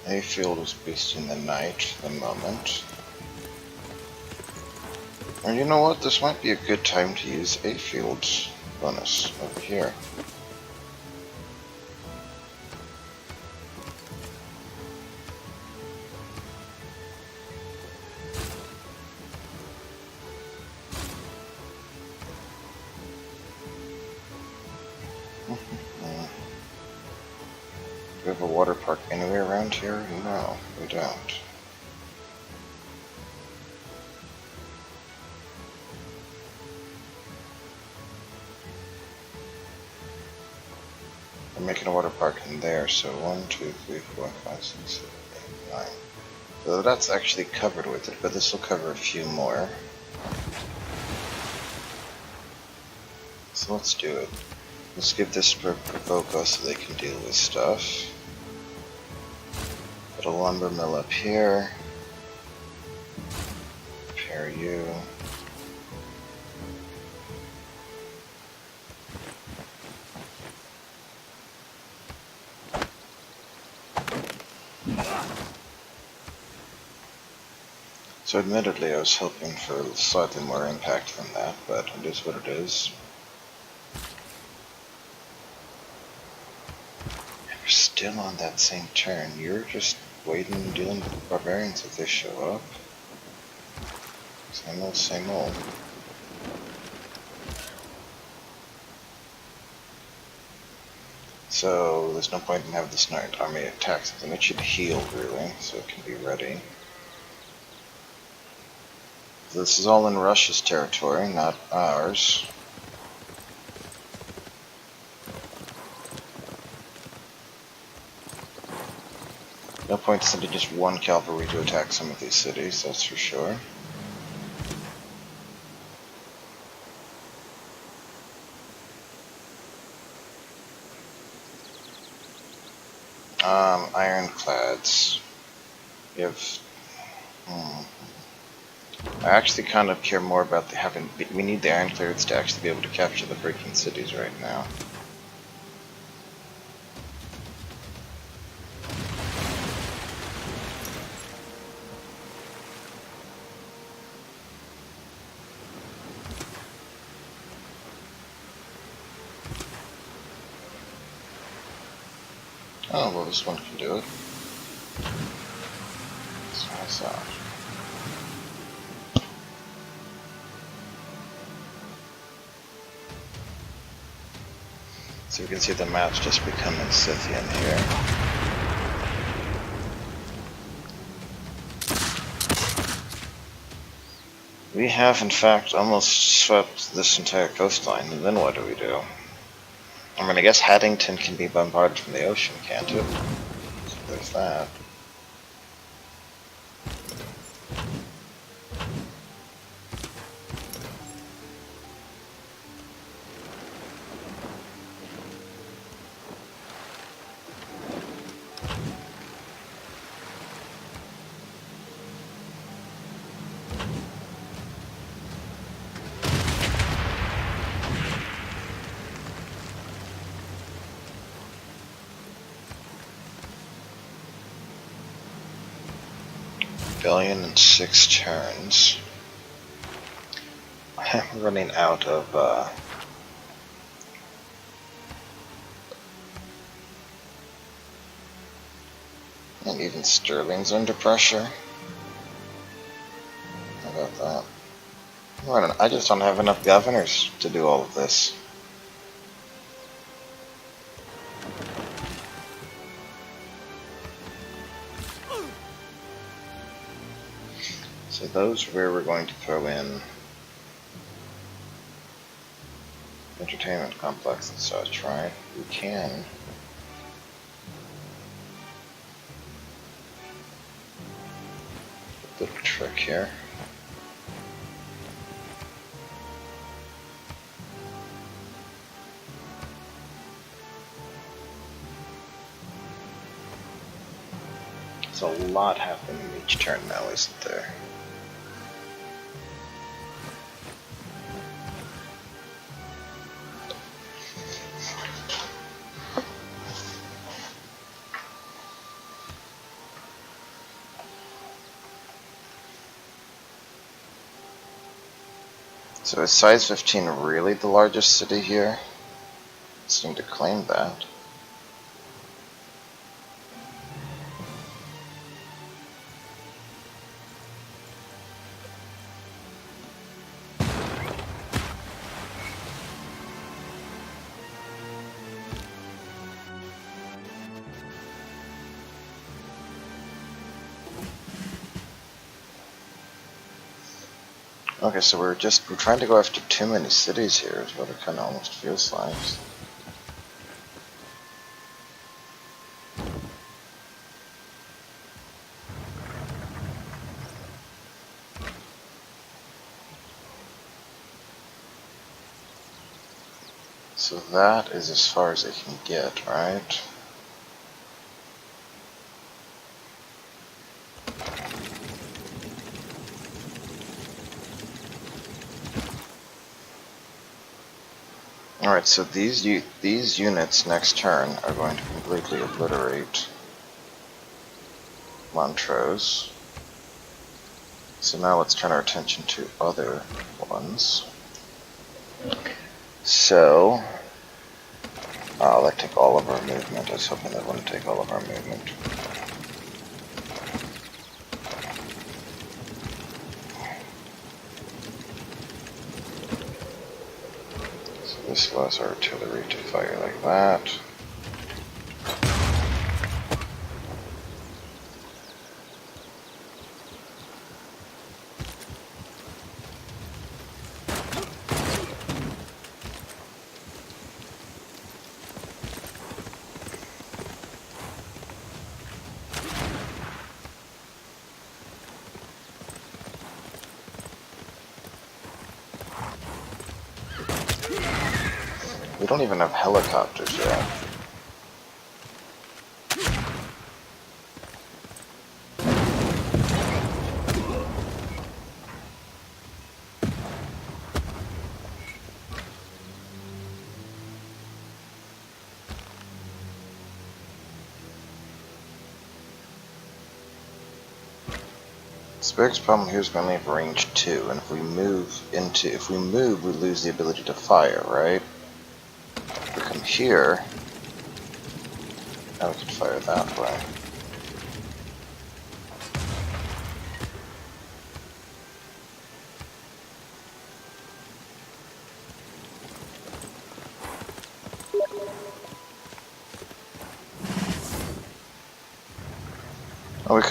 A field is boosting the night for the moment. And you know what? This might be a good time to use a field's bonus over here. Do we have a water park anywhere around here? No, we don't. We're making a water park in there, so 1, 2, 3, 4, 5, 6, 7, 8, 9. So that's actually covered with it, but this will cover a few more. So let's do it. Let's give this for Boko so they can deal with stuff. Put a lumber mill up here. Repair you. So admittedly I was hoping for slightly more impact than that, but it is what it is. We're still on that same turn. You're just waiting and dealing with the barbarians if they show up. Same old, same old. So there's no point in having this Knight army attack something. It should heal really, so it can be ready. This is all in Russia's territory, not ours. No point sending just one cavalry to attack some of these cities, that's for sure. Ironclads. We have... I actually kind of care more about we need the ironclads to actually be able to capture the freaking cities right now. Oh, well, this one can do it. So what's that? So you can see the map's just becoming Scythian here. We have, in fact, almost swept this entire coastline, and then what do we do? I mean, I guess Haddington can be bombarded from the ocean, can't it? So there's that. Rebellion in 6 turns. I'm running out of and even Sterling's under pressure. How about that? I just don't have enough governors to do all of this. So those are where we're going to throw in entertainment complex and such, right? We can. Little trick here. There's a lot happening each turn now, isn't there? So is size 15 really the largest city here? I seem to claim that. Okay, so we're trying to go after too many cities here is what it kinda almost feels like. So that is as far as it can get, right? Alright, so these units next turn are going to completely obliterate Montrose. So now let's turn our attention to other ones. So, that took all of our movement. I was hoping that wouldn't take all of our movement. this was artillery to fire like that. We don't even have helicopters yet. The biggest problem here is we only have range 2, and if we move, we lose the ability to fire, right? If we come here, now we can fire that way. Oh, we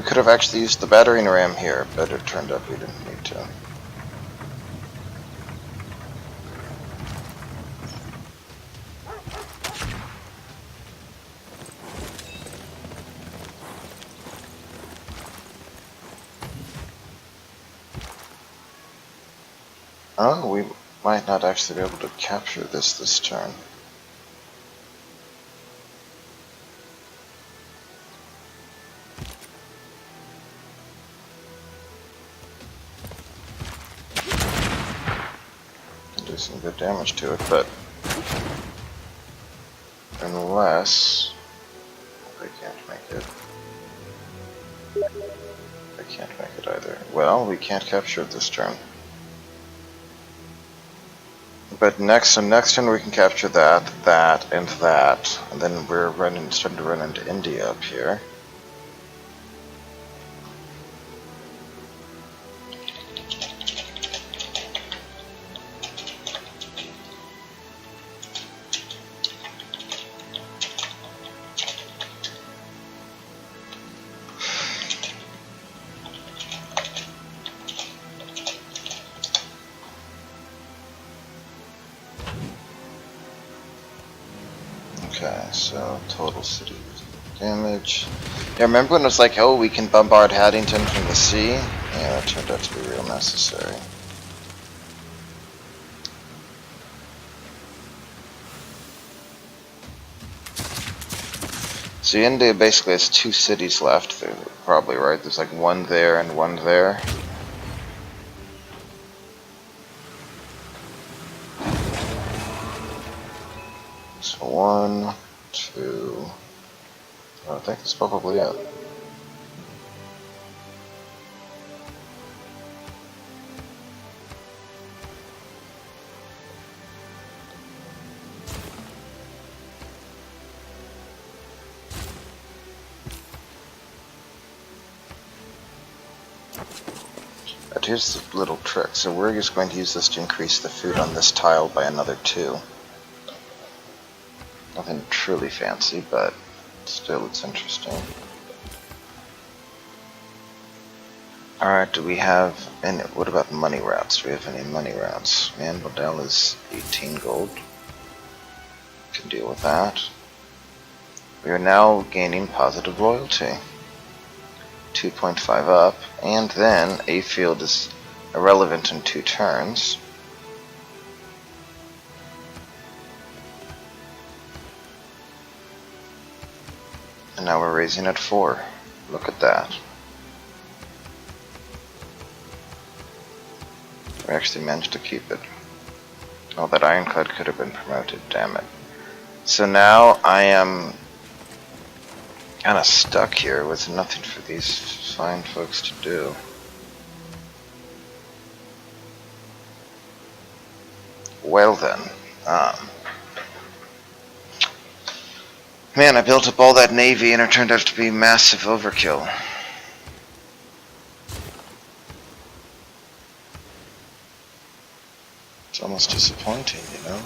could have actually used the battering ram here, but it turned out we didn't need to. Oh, we might not actually be able to capture this turn. Do some good damage to it, but unless they can't make it. They can't make it either. Well, we can't capture it this turn. But next turn we can capture that, and that, and then we're starting to run into India up here. Okay, so total city damage. Yeah, remember when it was like, oh, we can bombard Haddington from the sea? Yeah, that turned out to be real necessary. So India basically has 2 cities left, probably, right? There's like one there and one there. So 1, 2... I think that's probably it. But here's the little trick. So we're just going to use this to increase the food on this tile by another 2. Nothing truly fancy, but still it's interesting. Alright, do we have any, what about money routes? Do we have any money routes? Man, Bodell is 18 gold. Can deal with that. We are now gaining positive loyalty. 2.5 up, and then a field is irrelevant in 2 turns. And now we're raising at 4. Look at that. We actually managed to keep it. Oh, that ironclad could have been promoted, damn it. So now I am kind of stuck here with nothing for these fine folks to do. Well then, man, I built up all that navy and it turned out to be massive overkill. It's almost disappointing, you know?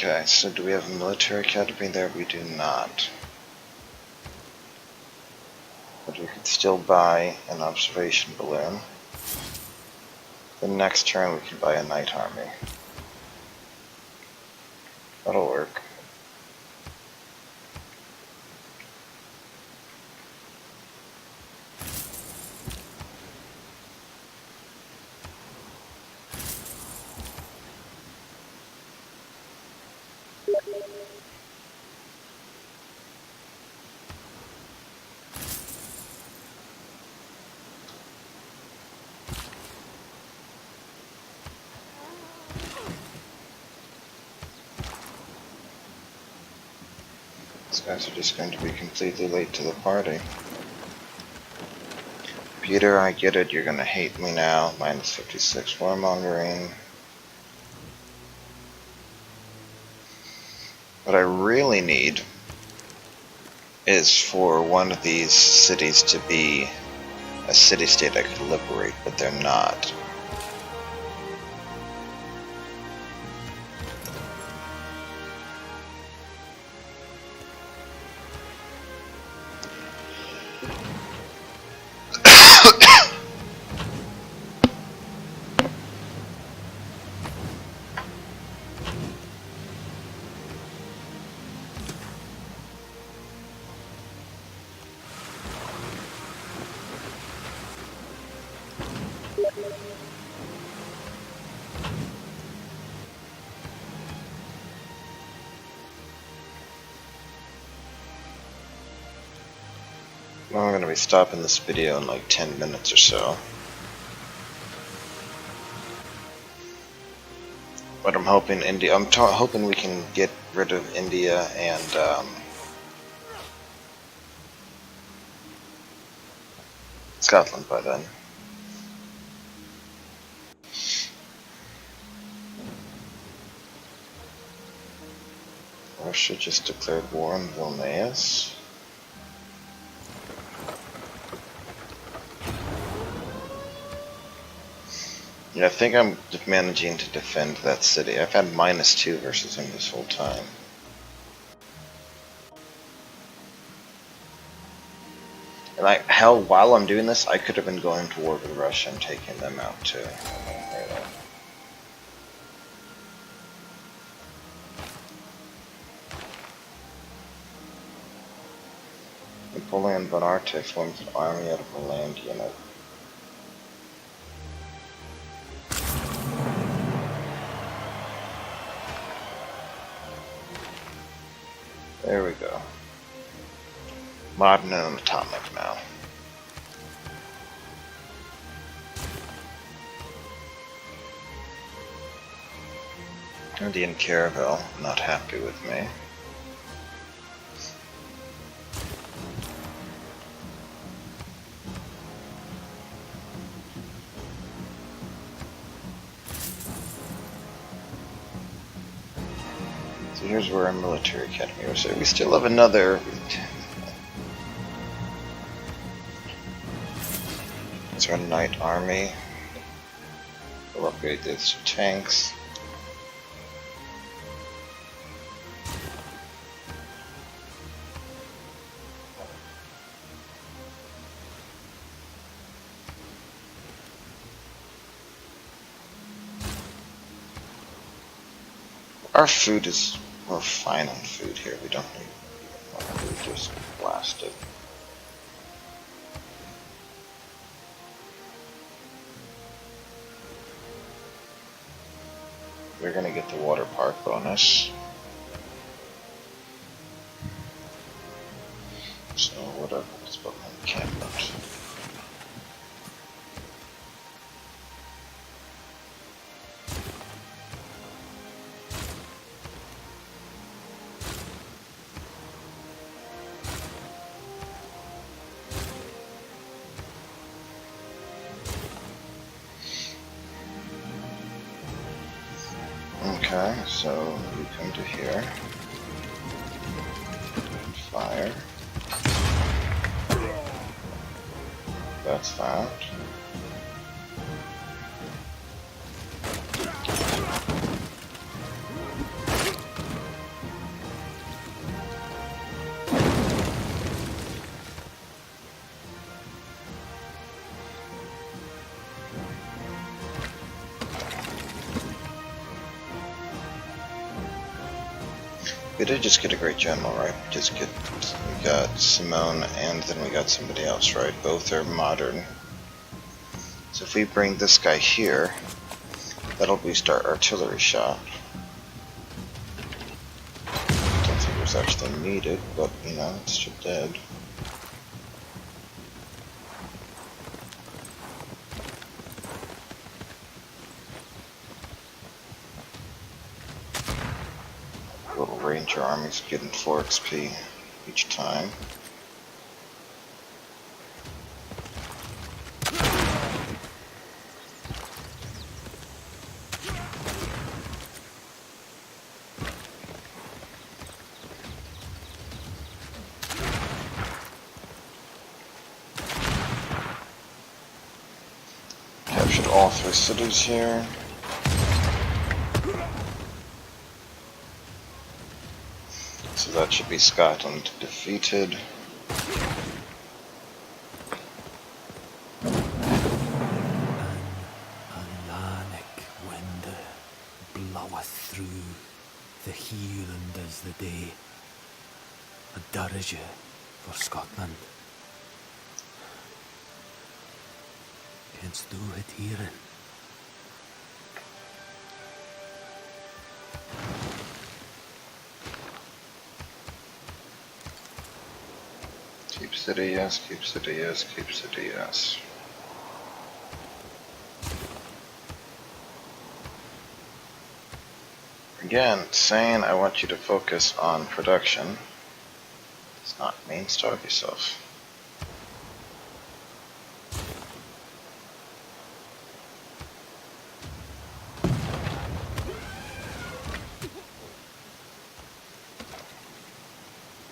Okay, so do we have a military academy there? We do not. But we could still buy an observation balloon. The next turn we can buy a knight army. That'll work. These guys are just going to be completely late to the party. Peter, I get it, you're gonna hate me now. Minus 56 warmongering. What I really need is for one of these cities to be a city-state I could liberate, but they're not. Well, I'm going to be stopping this video in like 10 minutes or so. But I'm hoping hoping we can get rid of India and Scotland by then. Russia just declared war on Vilnius. Yeah, I think I'm managing to defend that city. I've had -2 versus him this whole time. And hell, while I'm doing this, I could have been going to war with Russia and taking them out too. Napoleon Bonaparte forms an army out of a land unit. There we go. Modern and atomic now. Indian Caravel, not happy with me. So here's where our military academy was. So we still have another. It's our knight army. We'll upgrade this to tanks. Our food is, we're fine on food here. We don't need food, just blast it. We're gonna get the water park bonus. So whatever, let's put my encampment. Okay, so we come to here. Fire. That's that. We did just get a great general, right? We got Simone and then we got somebody else, right? Both are modern. So if we bring this guy here, that'll boost our artillery shot. Don't think it was actually needed, but you know, it's still dead. Little ranger armies getting 4 XP each time. Captured all 3 cities here. So that should be Scotland defeated. Atlantic wind bloweth through the Highland as the day. A dirge for Scotland. Canst do it hearing? Keep city, yes, keep city, yes, keep city, yes. Again, saying I want you to focus on production. It's not mean, starve yourself.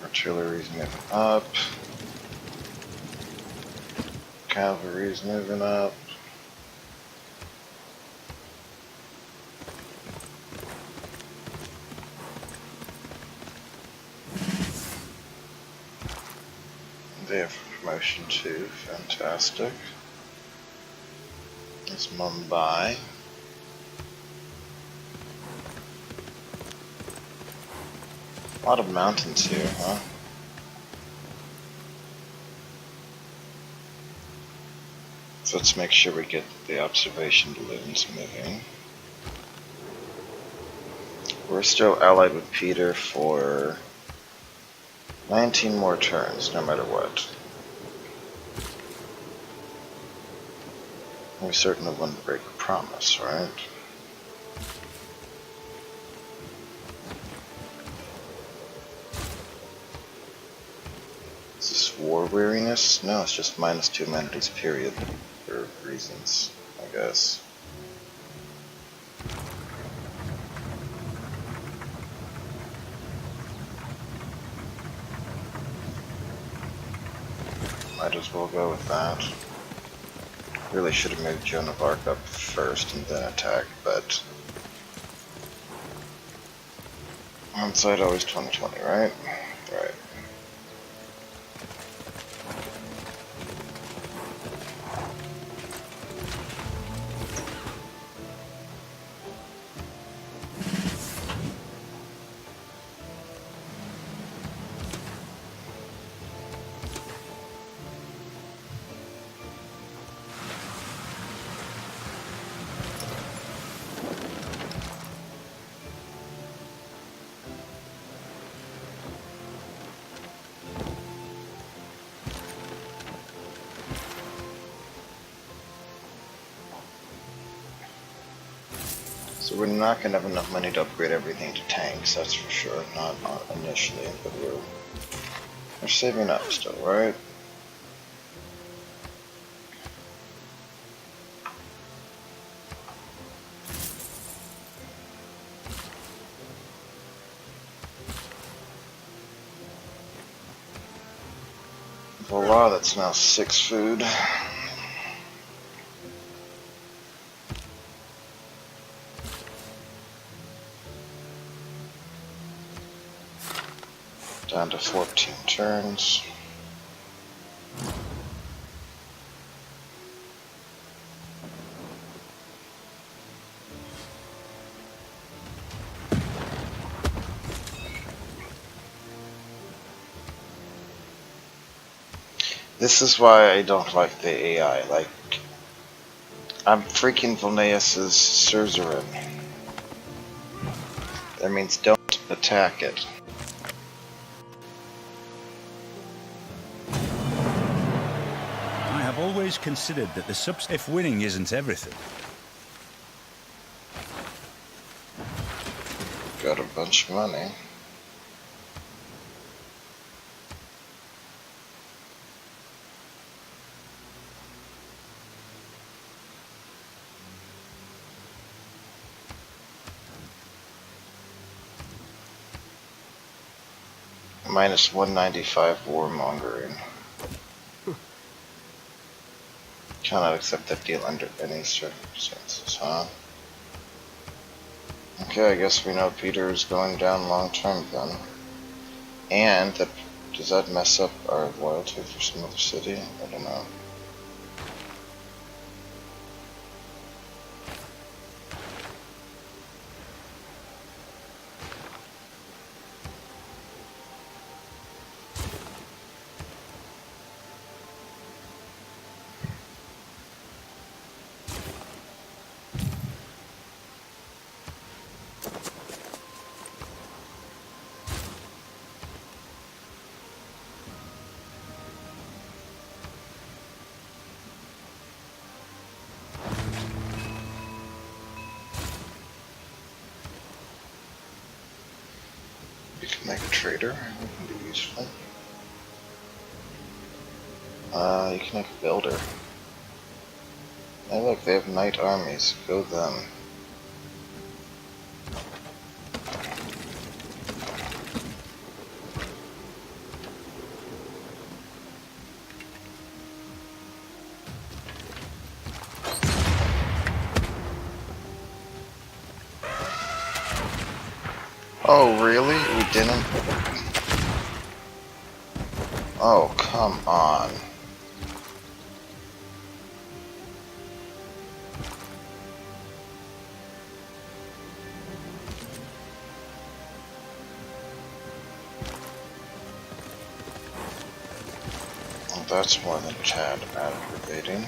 Artillery's moving up. Cavalry's moving up. They have promotion too, fantastic. It's Mumbai. A lot of mountains here, huh? So let's make sure we get the observation balloons moving. We're still allied with Peter for 19 more turns, no matter what. We certainly wouldn't break a promise, right? Is this war weariness? No, it's just -2 amenities, period. For reasons, I guess. Might as well go with that. Really should have moved Joan of Arc up first and then attack, but onside always 2020, right? Right. So we're not going to have enough money to upgrade everything to tanks, that's for sure. Not initially, but we're saving up still, right? Voila, that's now 6 food. Down to 14 turns. This is why I don't like the AI. Like, I'm freaking Vilneus's Suzerain. That means don't attack it. I have always considered that the if winning isn't everything. Got a bunch of money. Minus 195 warmongering. Cannot accept that deal under any circumstances, huh? Okay, I guess we know Peter is going down long term then. And that, does that mess up our loyalty for some other city? I don't know. You can make a trader, that can be useful. You can make a builder. Hey look, they have knight armies, go them. Oh, really? We didn't? Oh, come on. Well, that's more than a tad aggravating.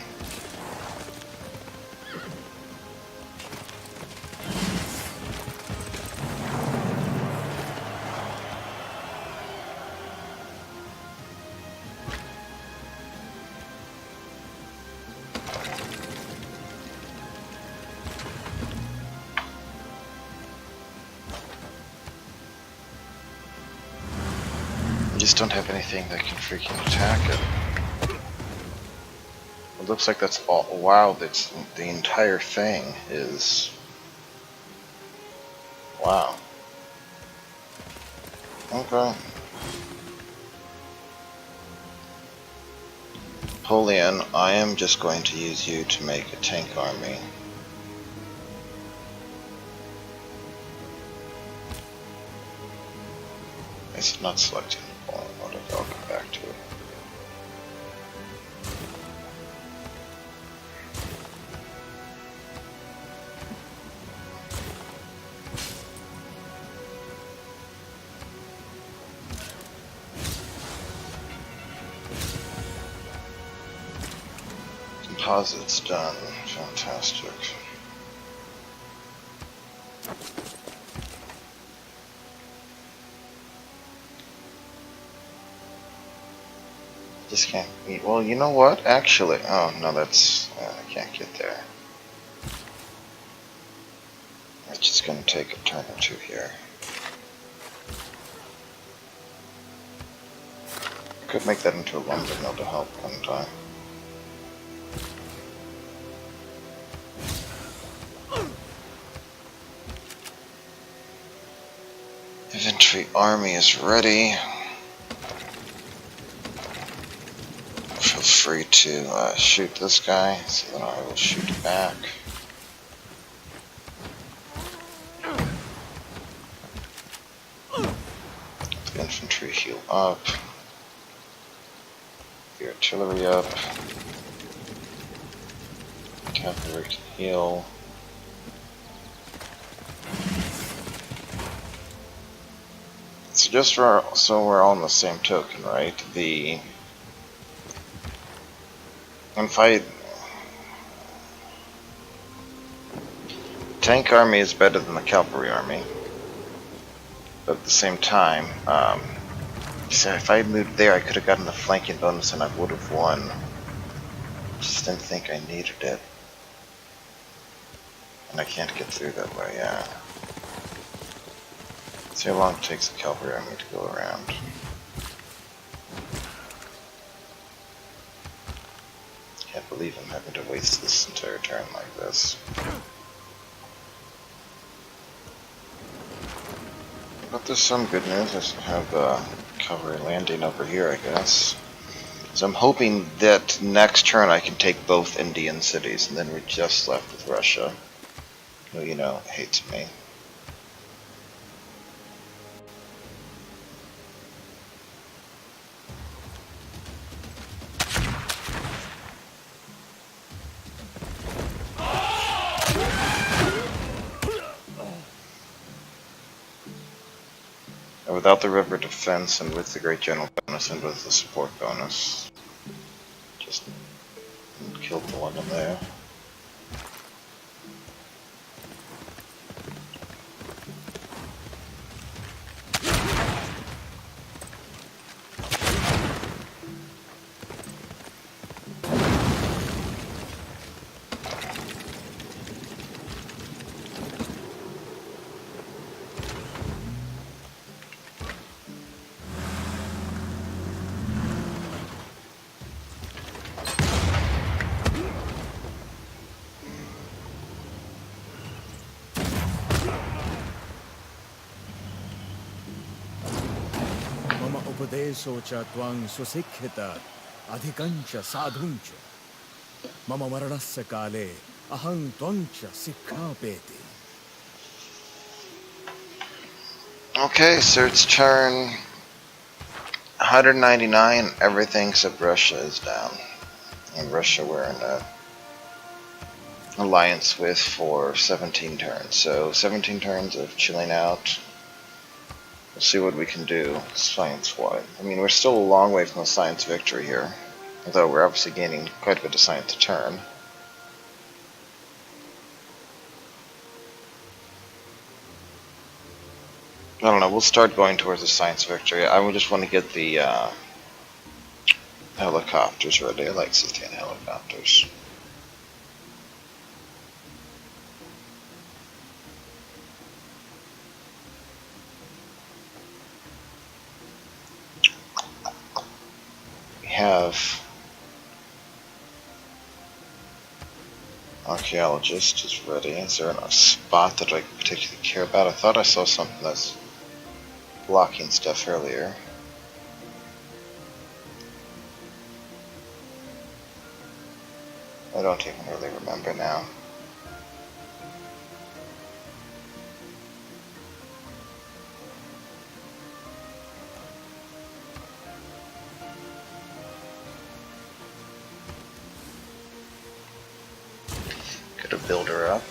Just don't have anything that can freaking attack it. It looks like that's all. Wow, that's the entire thing is. Wow. Okay. Napoleon, I am just going to use you to make a tank army. It's not selecting Napoleon. I'll come back to it. Composites done. Fantastic. Just can't eat. Well, you know what? Actually, oh no, that's I can't get there. It's just gonna take a turn or two here. Could make that into a lumber mill to help one time. Infantry army is ready. Feel free to shoot this guy, so then I will shoot back. The infantry heal up. The artillery up. Cavalry can heal. So just so we're all on the same token, right? The And fight. Tank army is better than the cavalry army, but at the same time, so if I moved there, I could have gotten the flanking bonus and I would have won. Just didn't think I needed it. And I can't get through that way, yeah. See how long it takes the cavalry army to go around. Can't believe I'm having to waste this entire turn like this. But there's some good news. I still have cavalry landing over here, I guess. So I'm hoping that next turn I can take both Indian cities, and then we're just left with Russia, who, you know, hates me. And without the river defense, and with the great general bonus, and with the support bonus, just killed the one in there. मम उपदेशो च त्वं सुशिक्षित अधिकञ्च साधुञ्च मम मरणस्य काले अहं त्वं च शिक्षापेति. Okay, so it's turn 199, everything except Russia is down. And Russia we're in a alliance with for 17 turns. So 17 turns of chilling out. We'll see what we can do science-wise. I mean, we're still a long way from a science victory here, although we're obviously gaining quite a bit of science a turn. I don't know, we'll start going towards a science victory. I would just want to get the helicopters ready. I like Scythian helicopters. We have archaeologist is ready. Is there a spot that I particularly care about? I thought I saw something that's blocking stuff earlier. I don't even really remember now. Could have built her up.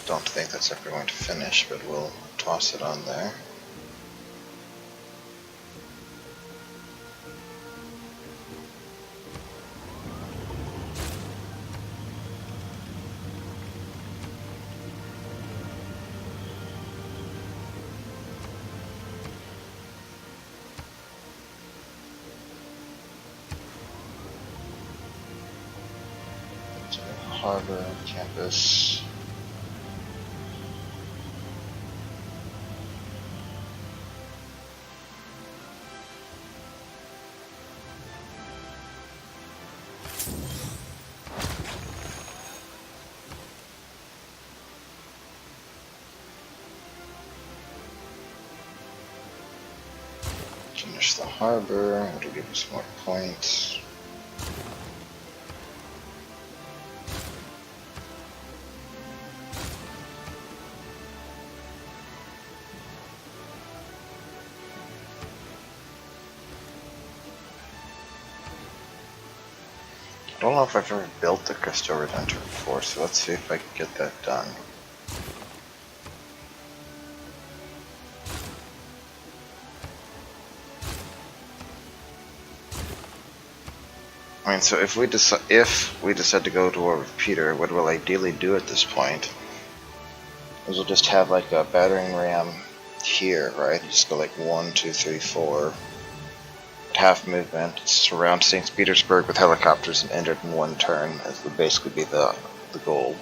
Don't think that's ever going to finish, but we'll toss it on there. Harbor, campus. Finish the harbor, it'll give us more points. I don't know if I've ever built the Crystal Redentor before, so let's see if I can get that done. I mean, so if we decide to go to war with Peter, what we'll ideally do at this point is we'll just have like a battering ram here, right? Just go like 1, 2, 3, 4, half movement, surround St. Petersburg with helicopters and end it in 1 turn. That would basically be the goal.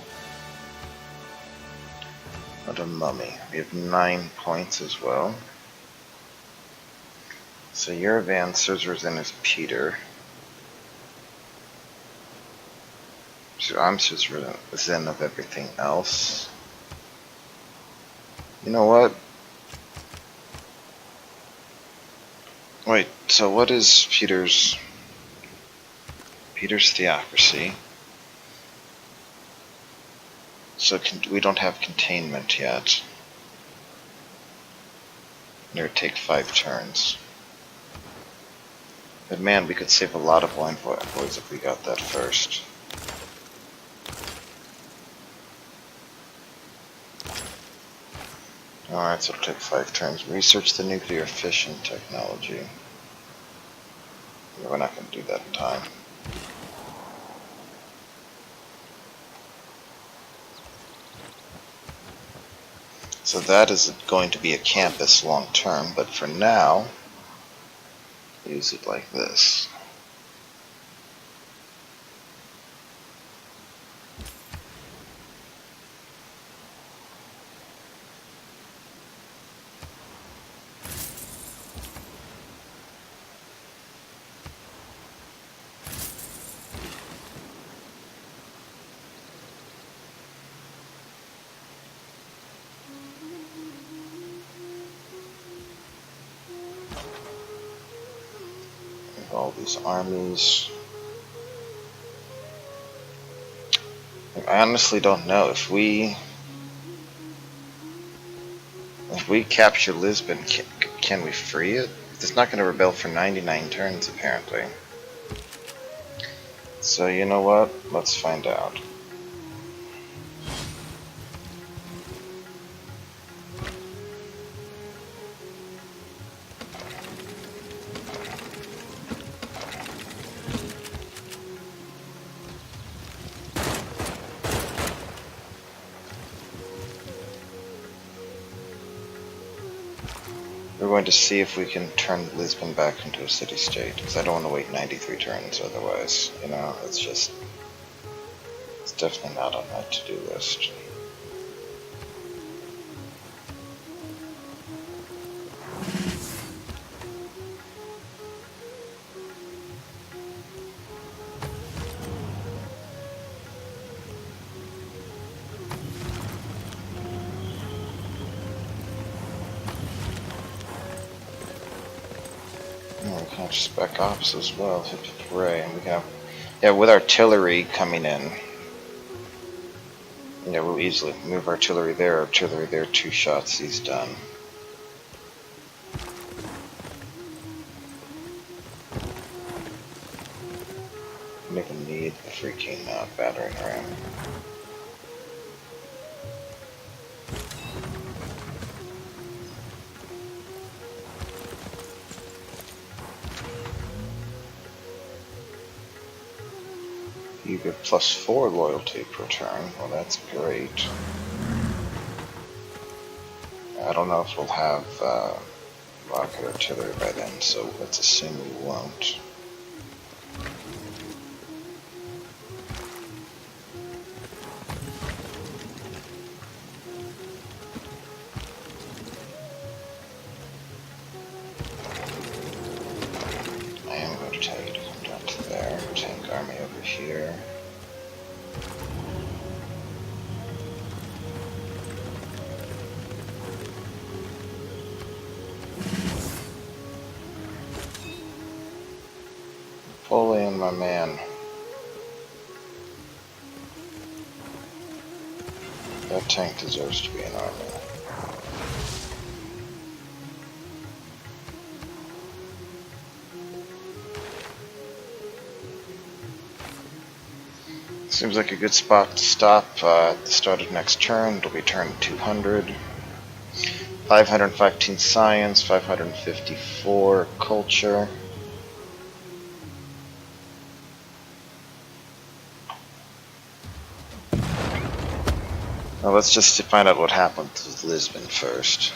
What a mummy. We have 9 points as well. So Yerevan, Suzerain is Peter. So I'm Suzerain of everything else. You know what? Wait, so what is Peter's theocracy? So we don't have containment yet. It would take 5 turns. But man, we could save a lot of envoys if we got that first. Alright, so it'll take 5 turns. Research the nuclear fission technology. Yeah, we're not going to do that in time. So that is going to be a campus long term, but for now, use it like this. All these armies. I honestly don't know if we capture Lisbon, can we free it? It's not going to rebel for 99 turns apparently. So you know what? Let's find out. We're going to see if we can turn Lisbon back into a city-state, because I don't want to wait 93 turns otherwise, you know, it's definitely not on my to-do list. Spec ops as well, hooray, and we can have, yeah, with artillery coming in, yeah, we'll easily move artillery there, 2 shots, he's done. Don't even need the freaking battering ram. You get +4 loyalty per turn. Well, that's great. I don't know if we'll have rocket artillery by then, so let's assume we won't. I am going to tell you to come down to there. Tank army over here. Napoleon, my man. That tank deserves to be an army. Seems like a good spot to stop at the start of next turn. It'll be turn 200. 515 science, 554 culture. Well, let's just find out what happened with Lisbon first.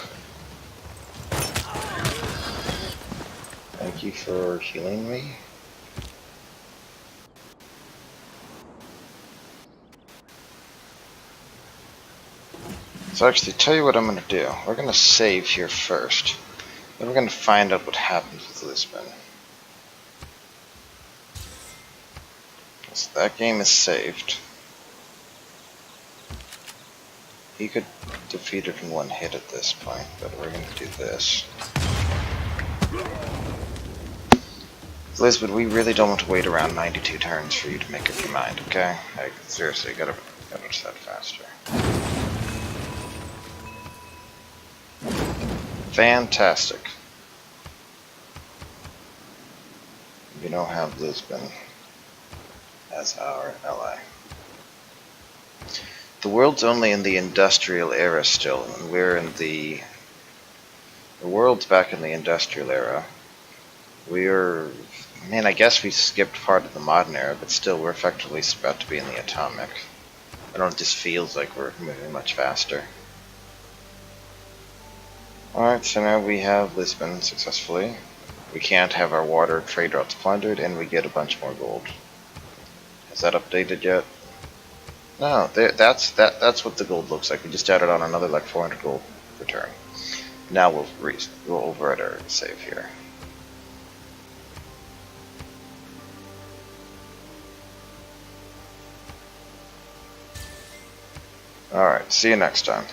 Thank you for healing me. So actually, tell you what I'm going to do. We're going to save here first. Then we're going to find out what happens with Lisbon. So that game is saved. He could defeat it in one hit at this point, but we're going to do this. Lisbon, we really don't want to wait around 92 turns for you to make up your mind, okay? Like, seriously, you gotta set faster. Fantastic. We now have Lisbon as our ally. The world's only in the industrial era still, and we're in the world's back in the industrial era. Man, I guess we skipped part of the modern era, but still, we're effectively about to be in the atomic. I don't know, it just feels like we're moving much faster. Alright, so now we have Lisbon successfully. We can't have our water trade routes plundered, and we get a bunch more gold. Has that updated yet? No, that's what the gold looks like. We just added on another like 400 gold per turn. Now we'll override our save here. Alright, see you next time.